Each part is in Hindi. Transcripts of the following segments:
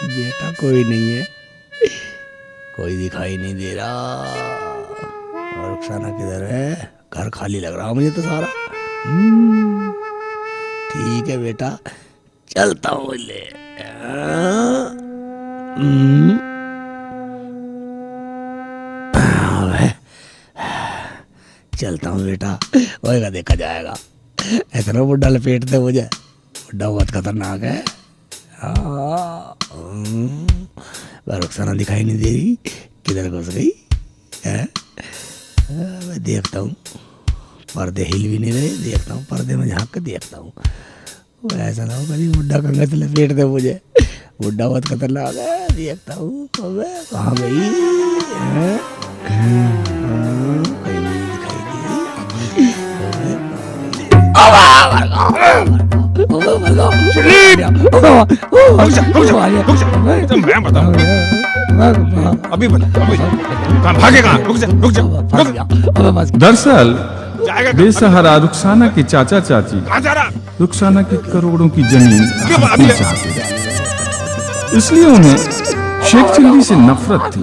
बेटा कोई नहीं है, कोई दिखाई नहीं दे रहा। और रुखसाना किधर है? घर खाली लग रहा मुझे तो सारा। ठीक है बेटा, चलता हूँ ले। चलता हूँ बेटा, होएगा देखा जाएगा। इतना बुढ़ा लपेटते मुझे, बुढ़ा बहुत खतरनाक है। रुखसाना दिखाई नहीं दे रही, किधर घुस गई है? मैं देखता हूँ, पर्दे हिल भी नहीं रहे, देखता हूँ पर्दे में झांक के देखता हूँ। ऐसा ना हो कभी बुढ़ा कंगा से लपेट दे मुझे, बुढ़ा बहुत खतरनाक है। देखता हूँ कहाँ गई है? कहीं नहीं दिखाई मैं बताऊं अभी भागेगा। रुक जा। दरअसल बेसहारा रुखसाना के चाचा चाची रुखसाना की करोड़ों की जमीन चाहते थे, इसलिए उन्हें शेख चिल्ली से नफरत थी।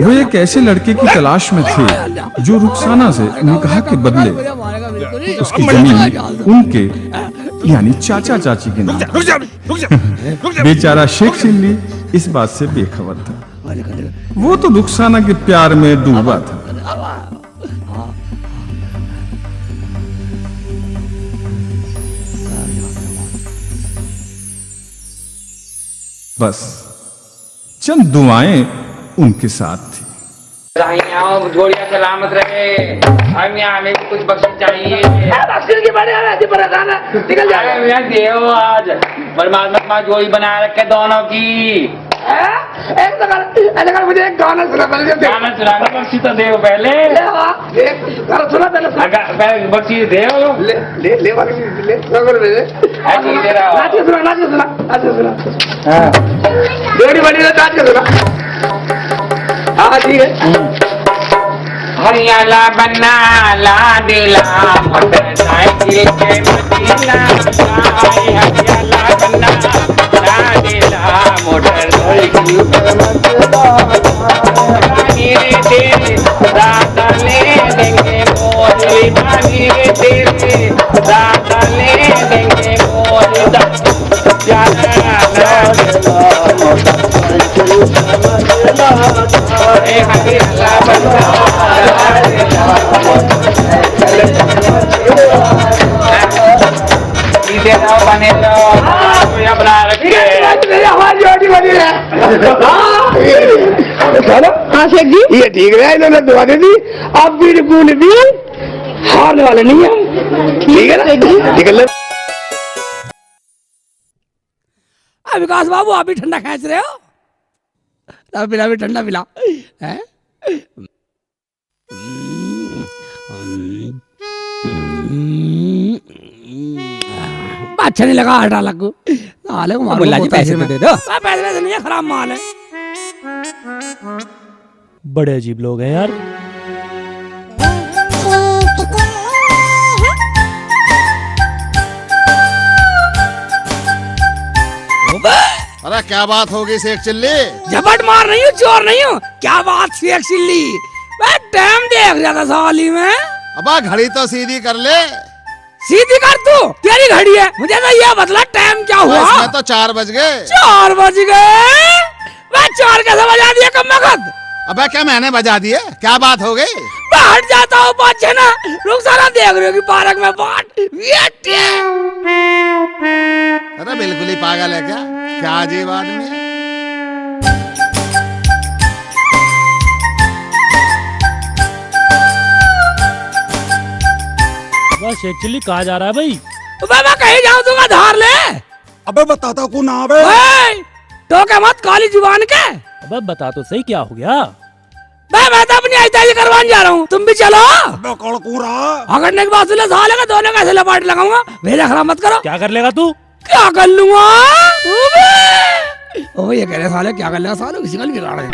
वो एक ऐसे लड़के की तलाश में थे जो रुखसाना से निकाह के बदले उसकी जमीन उनके यानी चाचा चाची के नाम। बेचारा शेख चिल्ली इस बात से बेखबर था, वो तो रुखसाना के प्यार में डूबा था। बस चंद दुआएं उनके साथ थी। जोड़िया सलामत रहे। हमें कुछ बख्शिश चाहिए। बख्शिश की बड़े परेशान है, निकल जाए देव। आज परमात्मा जोड़ी बना रखे दोनों की। एक मुझे एक गाना सुना, गाना सुनाना। बख्शी तो देव पहले, सुना पहले बख्शी देव। ले ठीक है। हरियाला बन्ना ला दिला मोटरसाइकिल के मदीना। हरियाला बन्ना ला दिला मोटरसाइकिल के मदीना। तेरे रात ले देंगे मोरी धानी, तेरे रात ले देंगे मोरी बने बना रखे। हाँ शेख जी, ये ठीक है, इन्होंने दुआ दे दी। अब बिल्कुल भी हारने वाले नहीं है। ठीक है ना? निकल ले। विकास बाबू, आप भी ठंडा खींच रहे हो? पिला भी ठंडा पिला है। अच्छा नहीं लगा, हटा लगू। मुल्ला जी पैसे दे दो। पैसे नहीं है, खराब माल है। बड़े अजीब लोग हैं यार। अरे क्या बात होगी शेख चिल्ली? झपट मार नहीं हूँ, चोर नहीं हूँ। क्या बात शेख चिल्ली? मैं टाइम देख रहा था साली में। अबा घड़ी तो सीधी कर ले। सीधी कर तू, तेरी घड़ी है। मुझे तो ये बदला टाइम क्या हुआ? इसमें तो 4 बज गए। 4 बज गए? मैं 4 कैसे बजा दिया कम वक्त? अबे क्या मैंने बजा दिए? क्या बात हो गई? हट जाता हूँ पाछे ना। रुखसाना देख रही होगी पार्क में बाट। अरे बिल्कुल ही पागल है क्या? क्या अजीब आदमी है। बस शेख चिल्ली कहाँ जा रहा है भाई? मैं कहीं जाऊँ दूंगा, धार ले। अबे बताता को ना बे। तो क्या मत काली जुबान के। अबे बता तो सही क्या हो गया? मैं तो अपनी आइताई करवाने जा रहा हूँ, तुम भी चलो। अगर के बाद साले का दोनों कैसे लपाट लगाऊंगा। भेजा खराब मत करो। क्या कर लेगा तू? क्या कर लूंगा? ओ ये कह रहे साले क्या कर लेगा? साले किसी का बिगाड़ है।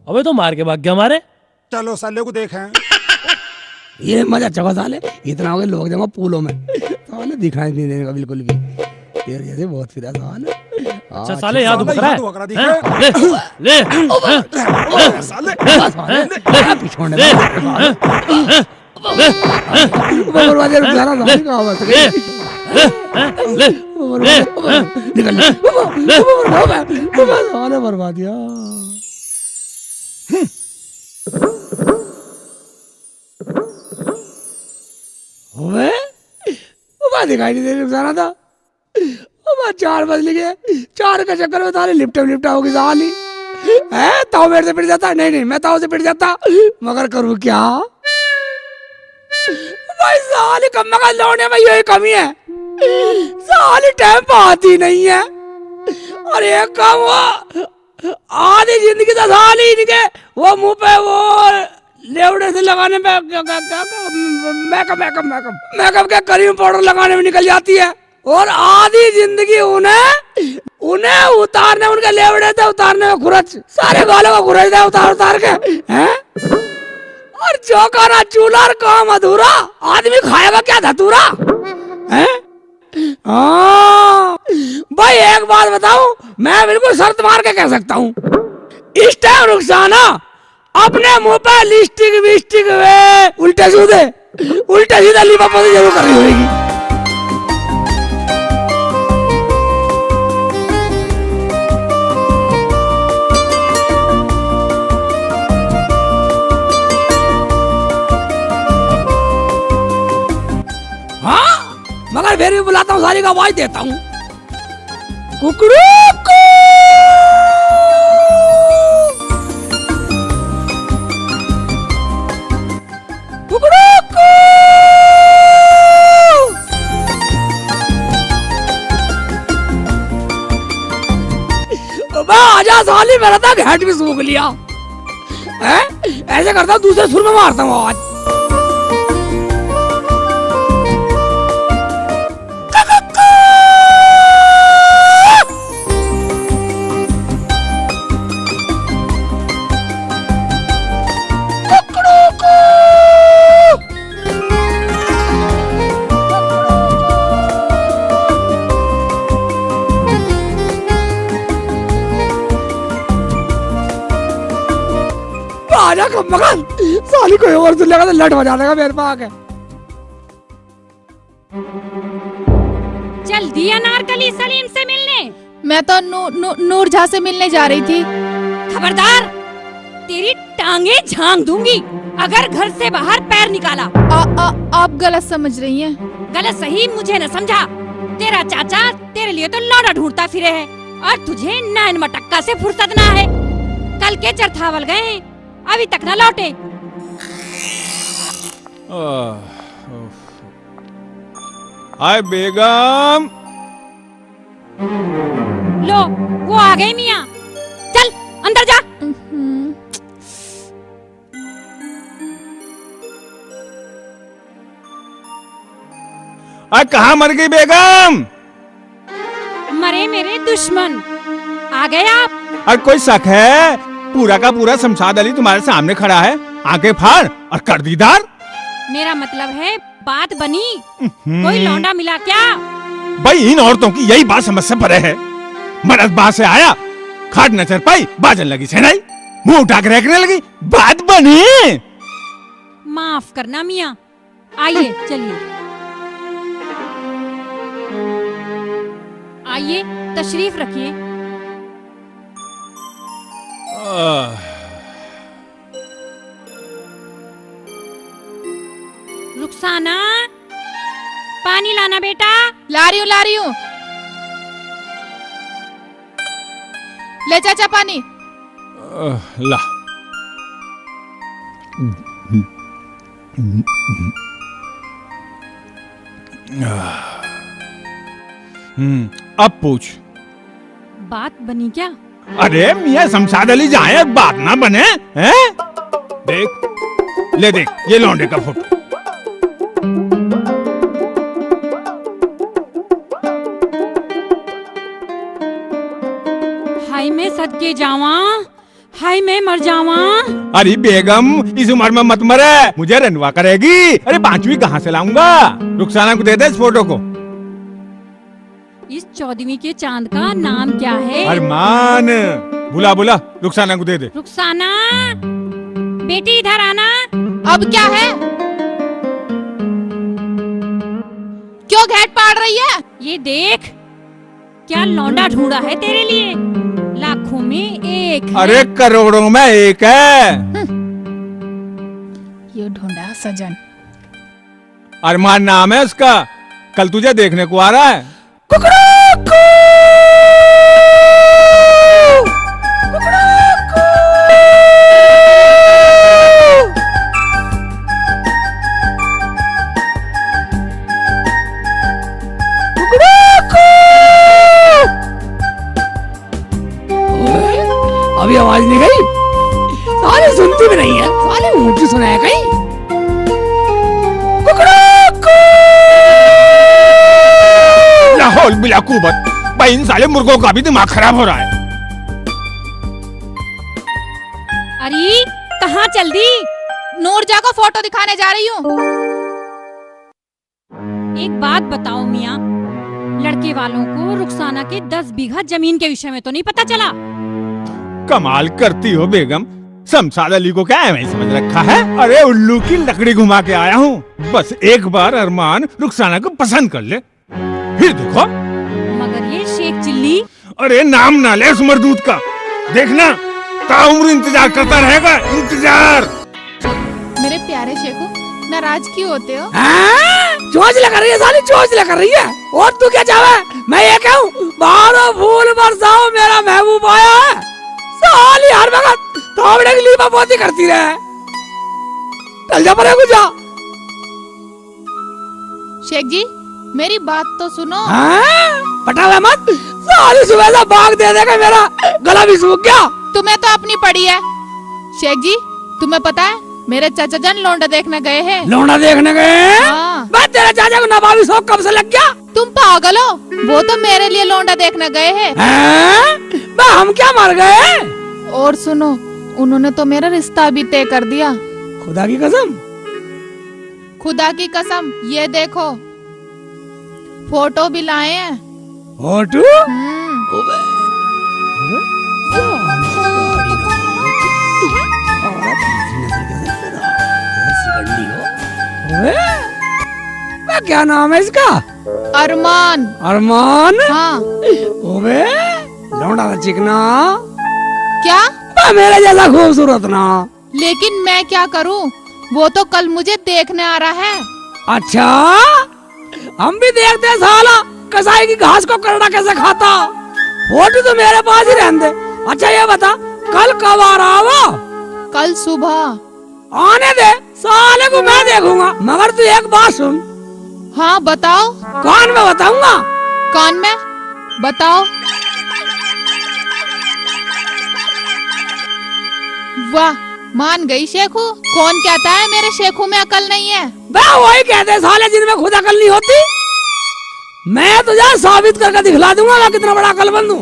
अबे तो मार के भाग गया हमारे। चलो साले को देखें। ये मजा चगा साले, इतना हो गया लोग जमा पूलों में। साले दिखाई नहीं देने का बिल्कुल भी। तेरे जैसे बहुत फिरा साले। अच्छा साले यहाँ साले, दुख रहा यहाँ तो बकरा दिखे। है? ले ले साले पिछोड़ने बर्बादी रुखसाना साले का आवाज निकल साले बर्बादिया। दिखाई नहीं दे रही रुखसाना था। 4 बज गए, 4 के चक्कर में सारी लिपटा होगी साली है। ताऊ मेरे से पिट जाता, नहीं मैं ताऊ से पिट जाता, मगर करूँ क्या भाई। साली कम का लौटने में यही कमी है, साली टाइम पर आती नहीं है। और एक काम हुआ आधी जिंदगी तो साली इनके वो मुंह पे वो लेवड़े से लगाने में मेकअप के क्रीम पाउडर लगाने में निकल जाती है। और आधी जिंदगी उन्हें उतारने, उनके लेवड़े से उतारने में खुरच, सारे गालों को खुरच दे उतार के हैं। और जो खाना चूल्हा और काम अधूरा, आदमी खाएगा क्या धतूरा हैं। भाई एक बात बताऊं, मैं बिल्कुल शर्त मार के कह सकता हूँ, इस टाइम रुखसाना अपने मुंह पे लिपस्टिक विस्टिक वे उल्टे सीधे लिपापोती जरूर कर रही होगी। मगर फिर भी बुलाता हूँ, सारी का आवाज देता हूँ, कुकड़ू आजा साली, मेरा था घाट भी सूख लिया है। ऐसे करता हूँ, दूसरे सुर में मारता हूँ आज। आजा कम मकान, साली कोई और सुन लेगा तो लट बजा देगा मेरे पास आके। चल दिया नारकली सलीम से मिलने। मैं तो नूर झा से मिलने जा रही थी। खबरदार, तेरी टांगे झांक दूंगी अगर घर से बाहर पैर निकाला। आप गलत समझ रही हैं। गलत सही मुझे न समझा। तेरा चाचा तेरे लिए तो लौड़ा ढूंढता फिरे है और तुझे नैन मटक्का से फुर्सत ना है। कल के चरथावल गए, अभी तक न लौटे। आए बेगम। लो वो आ गई मियाँ, चल अंदर जा। कहाँ मर गई बेगम? मरे मेरे दुश्मन। आ गए आप? और कोई शक है? पूरा का पूरा शमशाद अली तुम्हारे सामने खड़ा है, आंखें फाड़ और कर दीदार। मेरा मतलब है बात बनी, कोई लौंडा मिला क्या? भाई इन औरतों की यही बात समझ से परे है। मर्द बाहर से आया, खाट न चल पाई, बाजन लगी सेनाई, मुंह उठा के रखने लगी, बात बनी। माफ करना मियाँ, आइए चलिए, आइए तशरीफ रखिए। रुखसाना, पानी लाना बेटा। ला रही हूँ। ले चाचा पानी। ला। अब पूछ। बात बनी क्या? अरे मियाँ शमशाद अली जाए, बात ना बने हैं? देख, ले देख, ये लौंडे का फोटो। हाय मैं सदके जावा, हाय मैं मर जावा। अरे बेगम इस उम्र में मत मरे, मुझे रंडवा करेगी। अरे 5वीं कहाँ से लाऊंगा? रुखसाना को दे दे इस फोटो को। इस 14वीं के चांद का नाम क्या है? अरमान। बुला बुला रुखसाना को दे दे। रुखसाना बेटी इधर आना। अब क्या है? क्यों घेट पाड़ रही है? ये देख क्या लौंडा ढूंढा है तेरे लिए, लाखों में एक है। अरे करोड़ों में एक है। ये ढूंढा सजन। अरमान नाम है उसका, कल तुझे देखने को आ रहा है। अभी आवाज नहीं गई, साले सुनती भी नहीं है, साले ऊंची सुनाया कहीं। लाहौल बिला कुबत, भाई इन साले मुर्गों का भी दिमाग खराब हो रहा है। अरे कहाँ चल दी? नूरजा को फोटो दिखाने जा रही हूँ। एक बात बताओ मियाँ, लड़के वालों को रुखसाना के 10 बीघा जमीन के विषय में तो नहीं पता चला? कमाल करती हो बेगम, शमशाद अली को क्या है समझ रखा है? अरे उल्लू की लकड़ी घुमा के आया हूँ। बस एक बार अरमान रुखसाना को पसंद कर ले, फिर देखो। मगर ये शेख चिल्ली। अरे नाम ना ले उस मरदूत का, देखना ताउम्र इंतजार करता रहेगा, इंतजार। मेरे प्यारे शेखू, नाराज क्यों होते हो? चोंचला कर रही है साली, चोंचला कर रही है। और तू क्या चाहे? मैं ये कहूँ बारो फूल बरसाओ मेरा महबूब आया है। साली हर वक्त थोबड़े की लीपापोती करती रहे। चल जा परे कुछ जा। शेख जी मेरी बात तो सुनो। पटावे मत, साली सुबह से भाग दे देगा, मेरा गला भी सूख गया। तुम्हें तो अपनी पड़ी है। शेख जी तुम्हें पता है मेरे चाचा जान लौंडा देखने गए हैं। लौंडा देखने गए? हाँ। बस तेरे चाचा को नवाबी शौक कब से लग गया? तुम पागल हो, वो तो मेरे लिए लौंडा देखने गए हैं। हम क्या मर गए? और सुनो, उन्होंने तो मेरा रिश्ता भी तय कर दिया। खुदा की कसम? खुदा की कसम, ये देखो फोटो भी लाए हैं। फोटो? क्या नाम है इसका? अरमान। अरमान? हाँ। ओबे लौंडा चिकना, क्या? मेरे जैसा खूबसूरत ना। लेकिन मैं क्या करूं, वो तो कल मुझे देखने आ रहा है। अच्छा हम भी देखते हैं साला कसाई की घास को करड़ा कैसे खाता। फोटो तो मेरे पास ही रहने दे। अच्छा ये बता कल कब आ रहा वो? कल सुबह। आने दे, साले को मैं देखूंगा, मगर तू एक बात सुन। हाँ बताओ। कान में बताऊंगा। कान में बताओ। वाह मान गई शेखू। कौन कहता है मेरे शेखू में अकल नहीं है? वही कहते साले जिनमें खुद अकल नहीं होती। मैं तुझे साबित करके दिखला दूंगा मैं कितना बड़ा अकलमंद हूँ।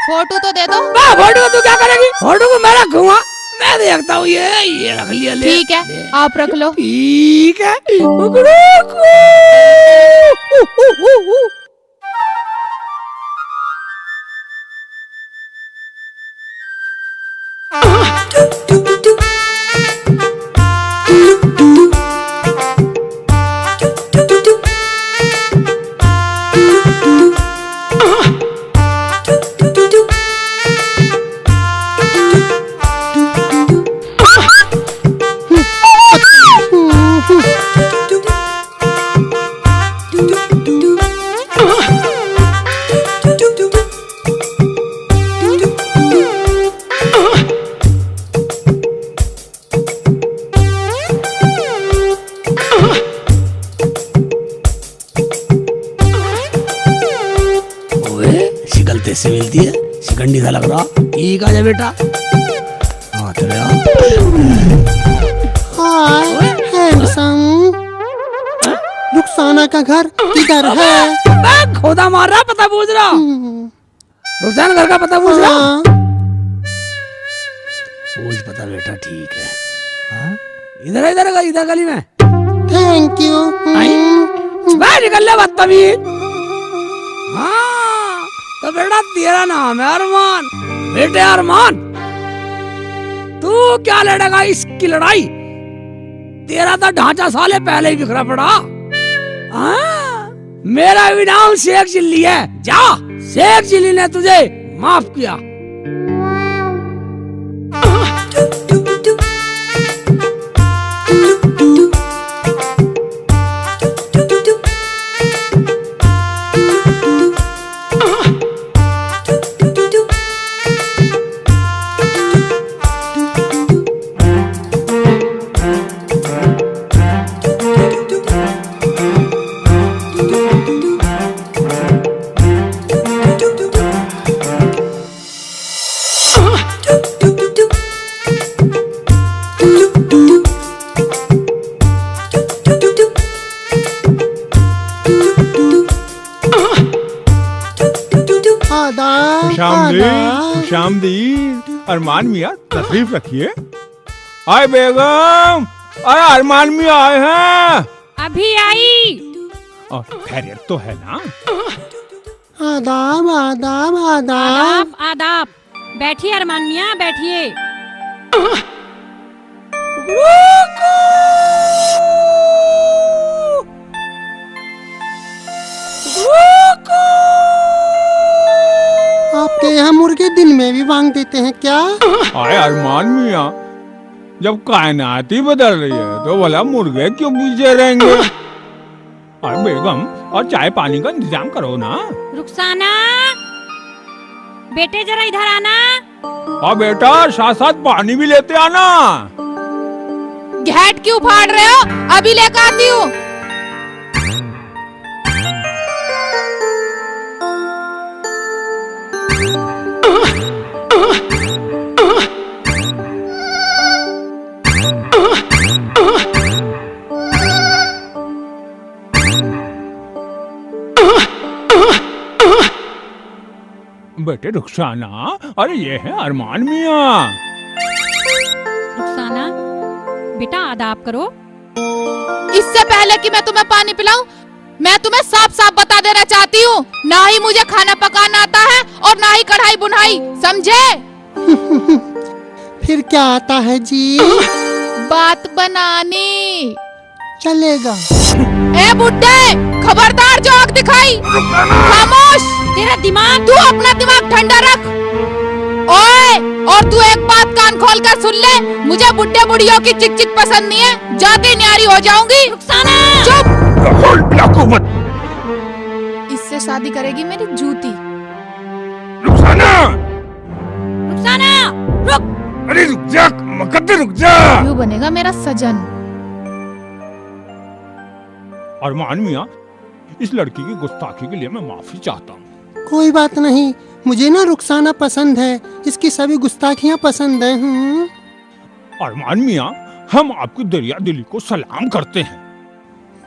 फोटो तो दे दो। फोटो को तू क्या करेगी? फोटो को मैं रखूंगा, मैं देखता हूँ। ये रख लिया। ठीक है आप रख लो। ठीक है। से मिलती है, शिकंडी सा लग रहा। ठीक आ जा बेटा। हाँ चले रुखसाना का घर किधर है? मैं खोदा मार रहा, पता पूछ रहा। रुखसाना घर का पता पूछ रहा। हाँ। पूछ पता बेटा, ठीक है। हाँ? इधर इधर इधर गली में। Thank you. मैं निकल ले बदतमीज। हाँ तो बेटा तेरा नाम है अरमान। बेटे अरमान, तू क्या लड़ेगा इसकी लड़ाई? तेरा तो ढांचा साले पहले ही बिखरा पड़ा। हाँ? मेरा भी नाम शेख चिल्ली है। जा, शेख चिल्ली ने तुझे माफ किया। खुशामदी अरमान मियाँ, तशरीफ रखिए। आए बेगम, आए अरमान मियाँ आए हैं। अभी आई। और खैरियत तो है ना? आदाब आदाब आदाब। आदाब आदाब। बैठिए अरमान मियाँ, बैठिए। आपके यहाँ मुर्गे दिन में भी मांग देते हैं क्या? आए अरमान मियाँ, जब कायनात ही बदल रही है तो भला मुर्गे क्यों पीछे रहेंगे? अरे बेगम, और चाय पानी का इंतजाम करो ना। रुखसाना, बेटे जरा इधर आना। और बेटा साथ साथ पानी भी लेते आना। घेट क्यों फाड़ रहे हो? अभी लेकर आती हूँ। बेटे रुखसाना, अरे ये है अरमान मियाँ। रुखसाना, बेटा आदाब करो। इससे पहले कि मैं तुम्हें पानी पिलाऊं, मैं तुम्हें साफ साफ बता देना चाहती हूँ, ना ही मुझे खाना पकाना आता है और ना ही कढ़ाई बुनाई, समझे? फिर क्या आता है जी? बात बनानी। चलेगा। ए बुड्ढे, खबरदार जो आग दिखाई। खामोश। तेरा दिमाग, तू अपना दिमाग ठंडा रख। ओए, और तू एक बात कान खोल कर सुन ले, मुझे बुड्ढे बुढ़ियों की चिक चिक पसंद नहीं है, जाती न्यारी हो जाऊंगी। रुखसाना, चुप। इससे शादी करेगी मेरी जूती। रुखसाना, रुखसाना, रुक। अरे रुक जा, मुकद्दर रुक जा। यूं बनेगा मेरा सजन। अरमान मियाँ, इस लड़की की गुस्ताखी के लिए मैं माफी चाहता हूँ। कोई बात नहीं, मुझे ना रुखसाना पसंद है, इसकी सभी गुस्ताखियाँ पसंद है। अरमान मियाँ, हम आपकी दरिया दिली को सलाम करते हैं।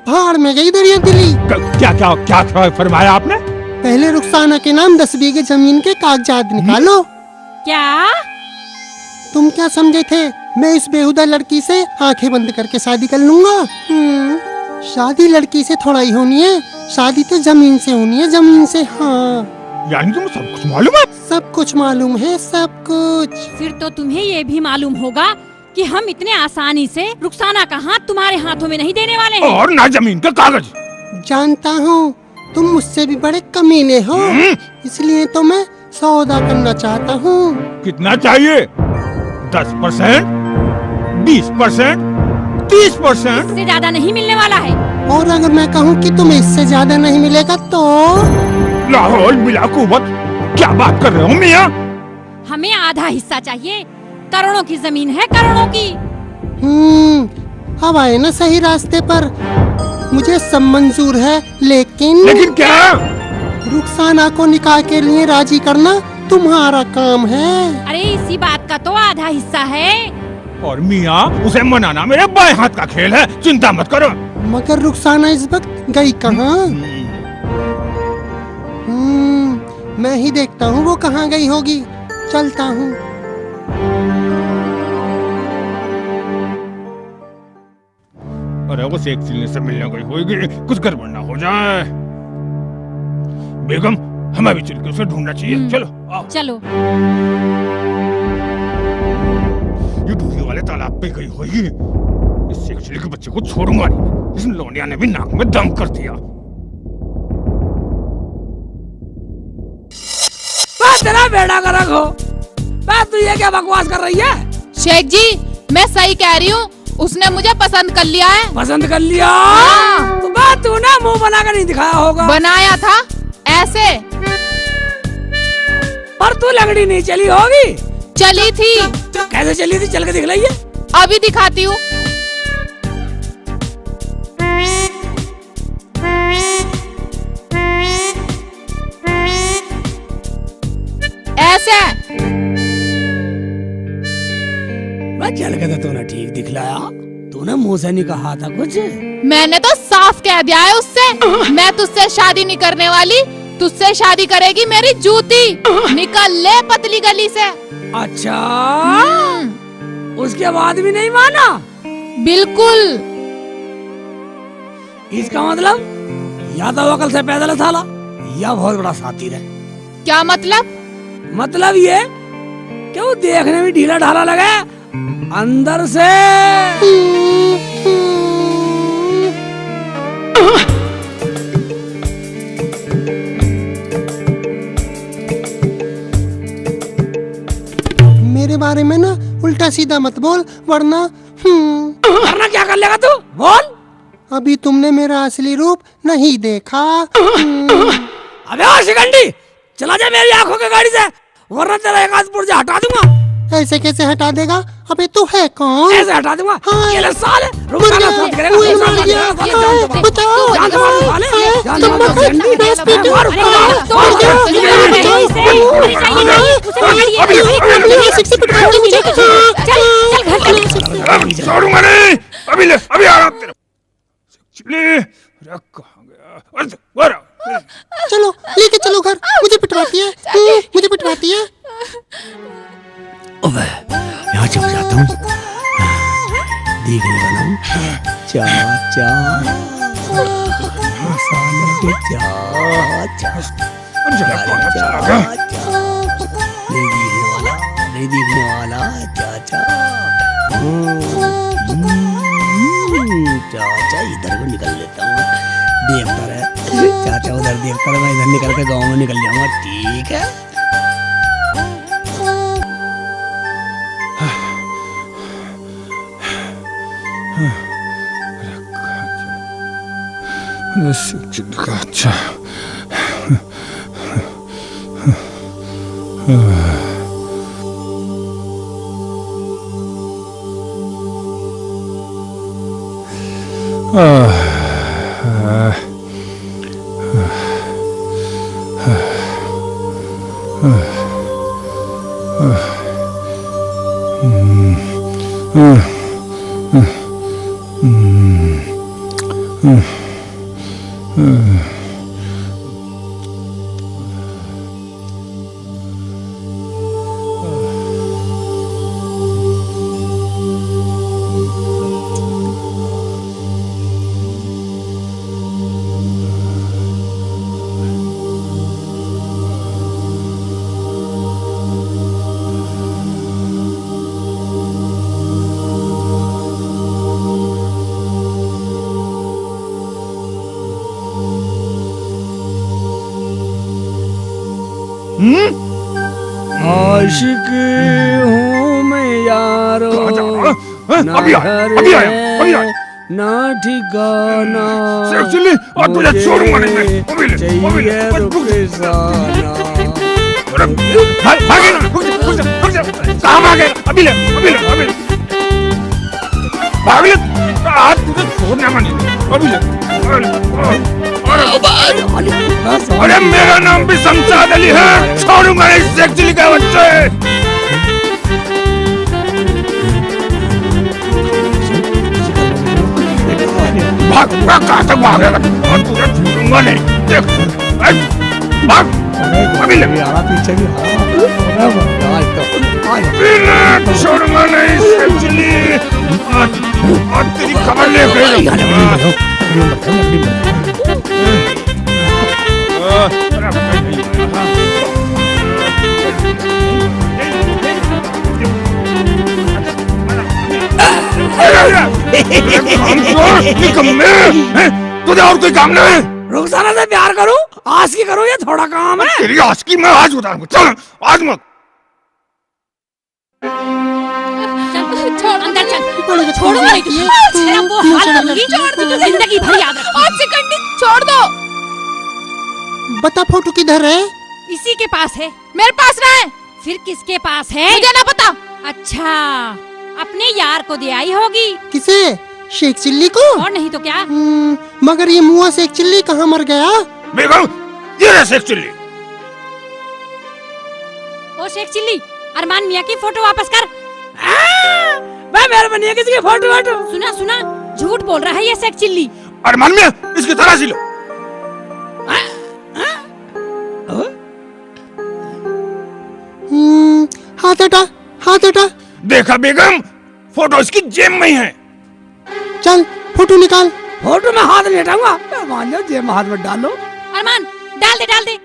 भाड़ में गई दरिया दिली। क्या क्या क्या फरमाया आपने? पहले रुखसाना के नाम 10 बीघे जमीन के कागजात निकालो। क्या? तुम क्या समझे थे मैं इस बेहुदा लड़की से आंखें बंद करके शादी कर लूंगा? शादी लड़की से थोड़ा ही होनी है, शादी तो जमीन से होनी है, जमीन से। हाँ, यानी तुम्हें सब कुछ मालूम है? सब कुछ मालूम है, सब कुछ। फिर तो तुम्हें ये भी मालूम होगा कि हम इतने आसानी से रुखसाना का हाथ तुम्हारे हाथों में नहीं देने वाले हैं। और ना जमीन का कागज। जानता हूँ तुम मुझसे भी बड़े कमीने हो, इसलिए तो मैं सौदा करना चाहता हूँ। कितना चाहिए? 10%, 20%, 30%? इससे ज्यादा नहीं मिलने वाला है। और अगर मैं कहूँ कि तुम्हें इससे ज्यादा नहीं मिलेगा तो? लाहौल मिला कुवत, क्या बात कर रहे हो मियाँ? हमें आधा हिस्सा चाहिए, करोड़ों की जमीन है, करोड़ों की। अब आए ना सही रास्ते पर। मुझे सब मंजूर है, लेकिन क्या? रुखसाना को निकाह के लिए राजी करना तुम्हारा काम है। अरे इसी बात का तो आधा हिस्सा है। और मियाँ, उसे मनाना मेरे बाएं हाथ का खेल है, चिंता मत करो। मगर रुखसाना इस वक्त गई कहाँ? मैं ही देखता हूँ वो कहाँ गई होगी। चलता हूँ। अरे वो शेख चिल्ली से मिलने गई होगी, कुछ गड़बड़ ना हो जाए। बेगम, हमें भी चल के उसे ढूंढना चाहिए। चलो आओ। चलो। ये दूरी वाले तालाब पे गई होगी। इस शेख चिल्ली के बच्चे को छोड़ूंगा नहीं। इस लौंडिया ने भी नाक में दम कर दिया। तेरा बेड़ा का रखो। तू ये क्या बकवास कर रही है? शेख जी, मैं सही कह रही हूँ। उसने मुझे पसंद कर लिया है। पसंद कर लिया? हाँ। तो बात तू ना मुंह बना कर नहीं दिखाया होगा। बनाया था ऐसे। पर तू लगड़ी नहीं चली होगी। चली थी। कैसे चली थी? चल के दिख लाइए। अभी दिखाती हूँ। ऐसे। मैं चल के तो तूने ठीक दिखलाया। तूने मुंह से नहीं कहा था कुछ? मैंने तो साफ कह दिया है उससे, मैं तुझसे शादी नहीं करने वाली। तुझसे शादी करेगी मेरी जूती। निकल ले पतली गली से। अच्छा, उसके बाद भी नहीं माना? बिल्कुल। इसका मतलब या तो अकल से पैदल साला या बहुत बड़ा साथी है। क्या मतलब? मतलब ये कि वो देखने में ढीला ढाला लगा, अंदर से मेरे बारे में ना उल्टा सीधा मत बोल, वरना वरना क्या कर लेगा तू? बोल। अभी तुमने मेरा असली रूप नहीं देखा। अबे ओ शिकंडी, चला जा मेरी आंखों के गाड़ी से, वरना तेरा एक हाथ पुर्जा हटा दूंगा। ऐसे कैसे हटा देगा? अबे तू है कौन? ऐसे हटा दूंगा। हाँ। ये ले साले, रुक मर साले, गया। साथ करेगा, ओए, साथ मर गया। करेगा, हाँ, साले, बचाओ। जान से मारो साले, हाँ, जान से मारो तुम शिकंडी। बस पीटो। मारो, हाँ, मारो, तो मारो, जाओ। मारो, छोड़ूंगा नहीं। अभी ले, अभी आ रहा तेरा। चिल्ली, अरे कहाँ गया? अरे, चलो लेके चलो घर। मुझे पिटवाती है, मुझे पिटवाती है। अबे यहाँ चुप जाता हूँ। देखने वाला हूँ। चाचा साले के चाचा नहीं देखने वाला चाचा। चाचा इधर को निकल लेता हूँ। देखता रहे चाचा, उधर देखता रहे, मैं इधर निकल के गाँव में निकल जाऊंगा। ठीक है। अच्छा, आशिक हूँ मैं यारो, ना अभी आया, अभी आया, अभी आया। ना ठिकाना, शेख चिल्ली, और तुझे छोड़ूंगा नहीं मैं। अभी ले, अभी ले, चाहिए रुखसाना। अरे, भागे ना, रुक जा, रुक जा, रुक जा। कहाँ भागे? अभी ले, अभी ले, अभी ले। भाग ले, आज तुझे छोड़ने का नहीं। अभी ले, अभी ले। अरे मेरा नाम भी शमशाद अली है, छोड़ूंगा नहीं शेख चिल्ली के बच्चे। भाग भाग, कहाँ तक भागेगा? मैं तुझे छोड़ूंगा नहीं, देख भाग, अभी लग गया पीछे भी छोड़ूंगा नहीं एक्चुअली, आज तेरी खबर लेके तुझे और कोई काम नहीं है? रुखसाना से प्यार करूं, आस्की करूं, ये थोड़ा काम है। तेरी आस्की मैं आज बताऊंगा, चल आज मत। छोड़, अंदर चल। छोड़ो नहीं तो तेरा वो हाल करूंगी, छोड़ दो तो जिंदगी भर याद रखूंगी। आज सेकंड छोड़ दो। बता फोटो किधर है? इसी के पास है। मेरे पास ना है। फिर किसके पास है? मुझे ना पता। अच्छा, अपने यार को दे आई होगी। किसे? शेख चिल्ली को? और नहीं तो क्या? मगर ये मुआ शेख चिल्ली कहाँ मर गया? बेगम, ये रहा शेख चिल्ली। ओ शेख चिल्ली, अरमान मियाँ की फोटो वापस कर। मेरे बनिए किसी की फोटो वाटो। सुना सुना, झूठ बोल रहा है ये शेख चिल्ली। अरमान मियाँ, इसकी तलाशी लो। हाथ हटा, हाथ हटा। देखा बेगम, फोटो इसकी जेब में ही है। चल फोटो निकाल। फोटो में हाथ नहीं हटाऊंगा, मान जाओ जेब में हाथ मत डालो। अरमान डाल दे डाल दे।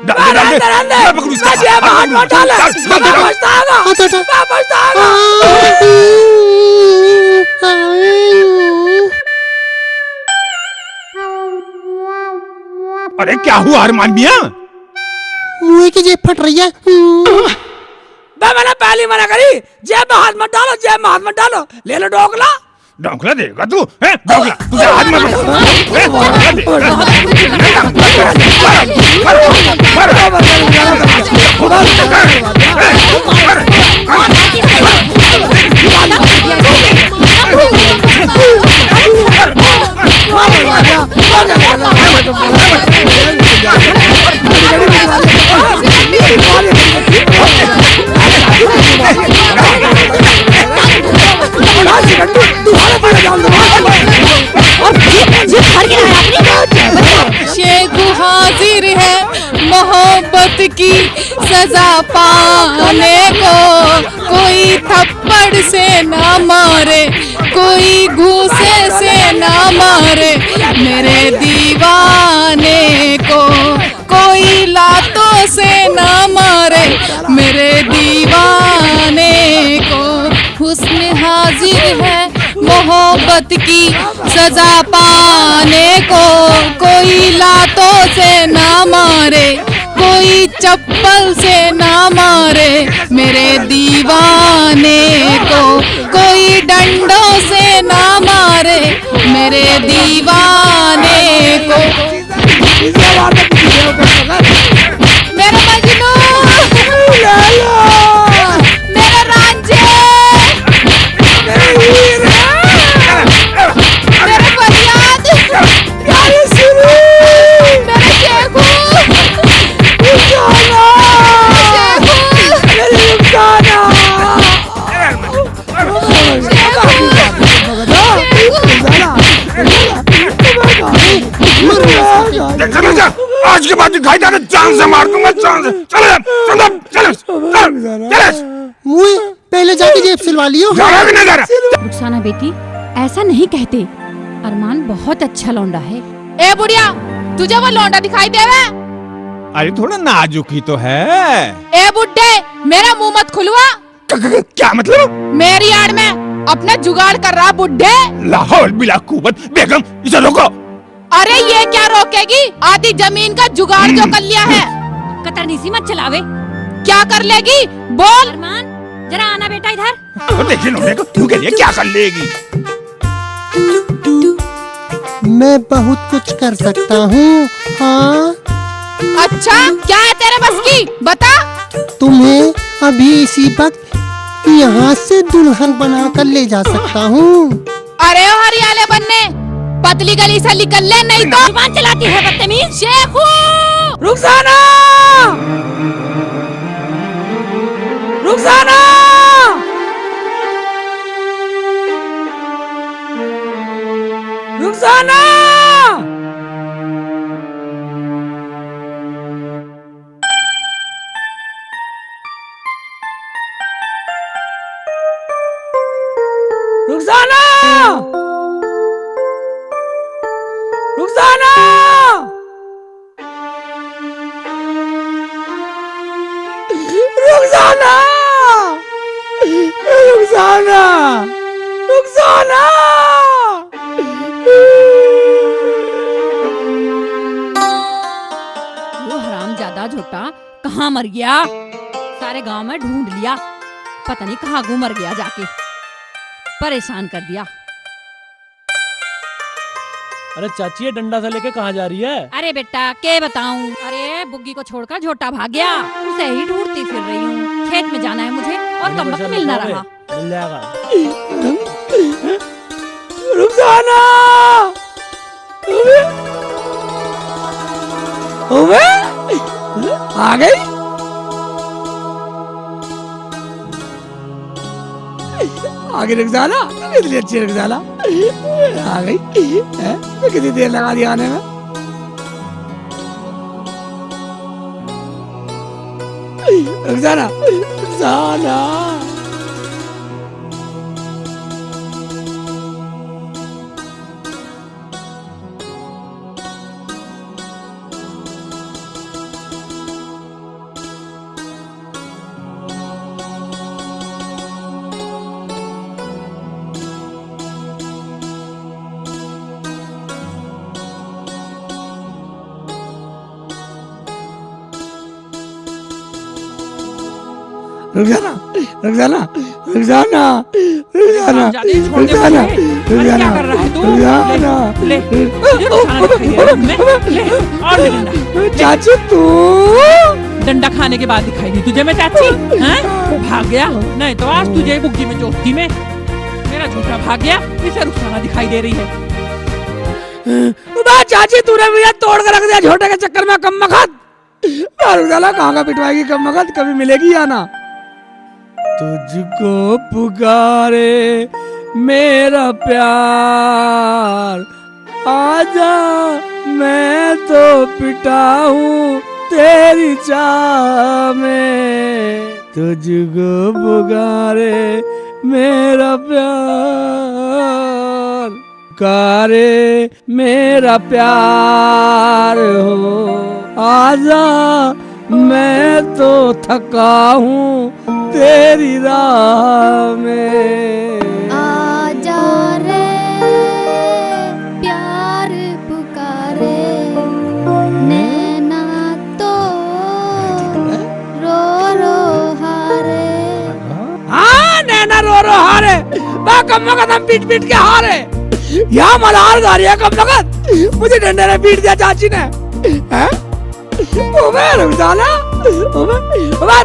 डाल दे, डाल दे। मैं पकड़ू इसका हाथ। जेब में हाथ मत डालो, चल, चल, चल। पछताएगा, हाथ हटा। पछताएगा। अरे क्या हुआ अरमान मियाँ? मुँह की जेब फट रही है। मैंने पहली मना करी, जेब में हाथ मत डालो, जेब में हाथ मत डालो। ले लो डोकला। डोकला देगा तू? हैं? डोकला, तुझे हाथ में डोकला दे। शेख हाजिर है मोहब्बत की सजा पाने को, कोई थप्पड़ से ना मारे, कोई घूसे से ना मारे मेरे दीवाने को, कोई लातों से ना मारे मेरे दीवाने को। हुस्न हाजिर है मोहब्बत की सजा पाने को, कोई लातों से ना मारे, कोई चप्पल से ना मारे मेरे दीवाने को, कोई डंडों से ना मारे मेरे दीवाने को। मेरे मजनू, मेरे रांझे, मेरे फरियाद, मेरे शेखू, आज के बाद दिखाई जाने जान से मार दूंगा, जान से। चल मुँह पहले जाके जेब सिलवा लियो। रुखसाना बेटी, ऐसा नहीं कहते। अरमान बहुत अच्छा लौंडा है। ए बुढ़िया, तुझे वो लौंडा दिखाई देवे? अरे थोड़ा नाजुक ही तो है। ए बुड्ढे, मेरा मुंह मत खुलवा। क्या मतलब? मेरी आड़ में अपना जुगाड़ कर रहा बुड्ढे। लाहौल बिला कुवत, बेगम इसे रोको। अरे ये क्या रोकेगी, आधी जमीन का जुगाड़ जो कर लिया है। कतरनीसी मत चलावे। क्या कर लेगी बोल। अरमान जरा आना बेटा इधर। तो देखिए नोने को, तू के लिए क्या कर लेगी? मैं बहुत कुछ कर सकता हूँ। हाँ अच्छा, क्या है तेरे बस की, बता। तुम्हें अभी इसी वक्त यहाँ से दुल्हन बनाकर ले जा सकता हूँ। अरे ओ हरियाले बनने, पतली गली से निकल ले नहीं तो। जुबान चलाती है बदतमीज। शेखू, रुखसाना, रुखसाना, रुखसाना। रुखसाना, रुखसाना, रुखसाना, रुखसाना, रुखसाना। वो हरामजादा झोटा कहाँ मर गया? सारे गांव में ढूंढ लिया, पता नहीं कहाँ गुम मर गया जाके, परेशान कर दिया। अरे चाची ये डंडा से लेके कहाँ जा रही है? अरे बेटा क्या बताऊं, अरे बुग्गी को छोड़कर झोटा भाग गया, उसे ही ढूंढती फिर रही हूँ। खेत में जाना है मुझे और कम वक्त मिल ना रहा। मिल जाएगा। रुखसाना, आ गई? आ गई रुखसाना, कितनी अच्छी रुखसाना आ गई है? तो कितनी देर लगा दी आने में? रुखसाना, रुखसाना, रुखसाना, रुखसाना, रुखसाना, रुखसाना, रुखसाना, क्या कर रहा है तू? रुखसाना, ले, तुझे रुखसाना दिखाई दे रहा है तुम्हें? ले, और ले डंडा। चाची तू डंडा खाने के बाद दिखाई दी तुझे मैं चाची? हैं? भाग गया? नहीं तो आज तुझे बुग्गी में चोटती में। मेरा झूठा भाग गया, इसे रुखसाना दिखाई दे रही है। चाची तूने मुझे तोड़ कर रख दिया झोटे के चक्कर में, कम मखत। रुखसाना कहाँ का पिटवाएगी कम मखत, कभी मिलेगी या ना? तुझको पुकारे मेरा प्यार, आजा मैं तो पिटा हूँ तेरी चाह में। तुझको पुकारे मेरा प्यार, पुकारे मेरा प्यार हो, आजा मैं तो थका हूँ तेरी राह में। आजा रे प्यार पुकारे, नैना तो रो रो हारे। हाँ नैना रो रो हारे, कम कदम पीट पीट के हारे। यहाँ मल्हार गा रही है कम लगत, मुझे डंडे ने पीट दिया चाची ने। रुखसाना,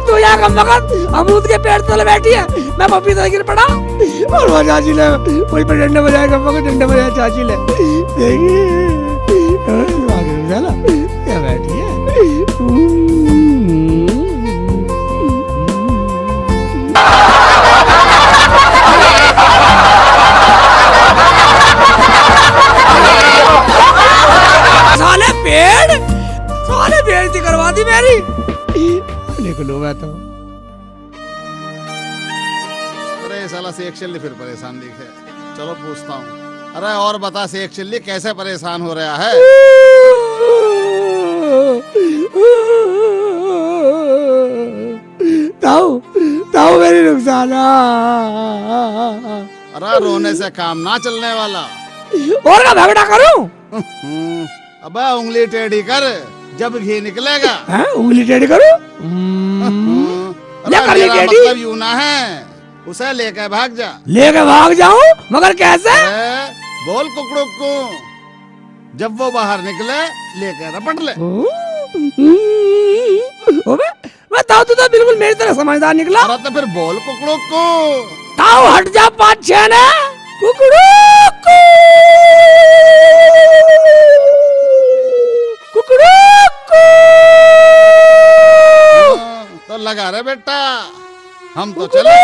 तू यहाँ कम वक्त अमरूद के पेड़ तले बैठी है, मैं पपीता गिर पड़ा और वो चाची ने वही पर डंडे बजाए, कम वक्त डंडे बजाए चाची ने। देखिए रुखसाना क्या बैठी है। साले बेइज्जती करवा दी मेरी। निकलो मैं तो। अरे साला शेख चिल्ली फिर परेशान दिखे। चलो पूछता हूँ। अरे और बता शेख चिल्ली कैसे परेशान हो रहा है? ताऊ मेरी रुखसाना। अरे रोने से काम ना चलने वाला। और का भगड़ा करूं? अबे उंगली टेढ़ी कर, जब घी निकलेगा। हैं? उंगली टेढ़ी करूं? अरे मेरा मतलब यूं ना है, उसे लेकर भाग जा। लेकर भाग जाऊं? मगर कैसे? बोल कुकड़ू को, जब वो बाहर निकले लेकर रपट ले। मैं ताऊ तू तो बिल्कुल मेरी तरह समझदार निकला। अरे तो फिर बोल कुकड़ू को। ताऊ हट जा 5-6 ने। कुकड़ू को, कुकड़ू को। तो लगा रे बेटा, हम तो चले।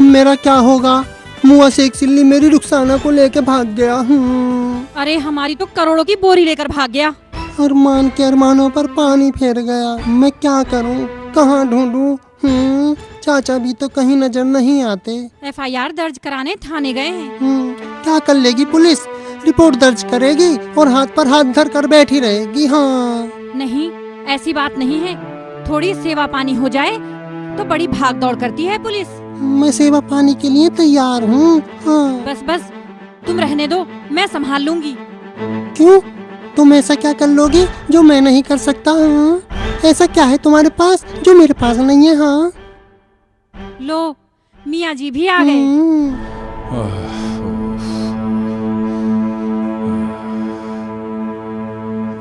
अब मेरा क्या होगा? मुआ शेख चिल्ली मेरी रुखसाना को लेके भाग गया। अरे हमारी तो करोड़ों की बोरी लेकर भाग गया। अरमान के अरमानों पर पानी फेर गया। मैं क्या करूं? कहाँ ढूंढूं? चाचा भी तो कहीं नजर नहीं आते। FIR दर्ज कराने थाने गए हैं। क्या कर लेगी पुलिस? रिपोर्ट दर्ज करेगी और हाथ पर हाथ धर कर बैठी रहेगी। हाँ नहीं, ऐसी बात नहीं है। थोड़ी सेवा पानी हो जाए तो बड़ी भाग दौड़ करती है पुलिस। मैं सेवा पानी के लिए तैयार हूँ। हाँ। बस बस तुम रहने दो, मैं संभाल लूंगी। क्यों? तुम ऐसा क्या कर लोगी जो मैं नहीं कर सकता? हाँ? ऐसा क्या है तुम्हारे पास जो मेरे पास नहीं है? हाँ लो, मियाँ जी भी आ गए।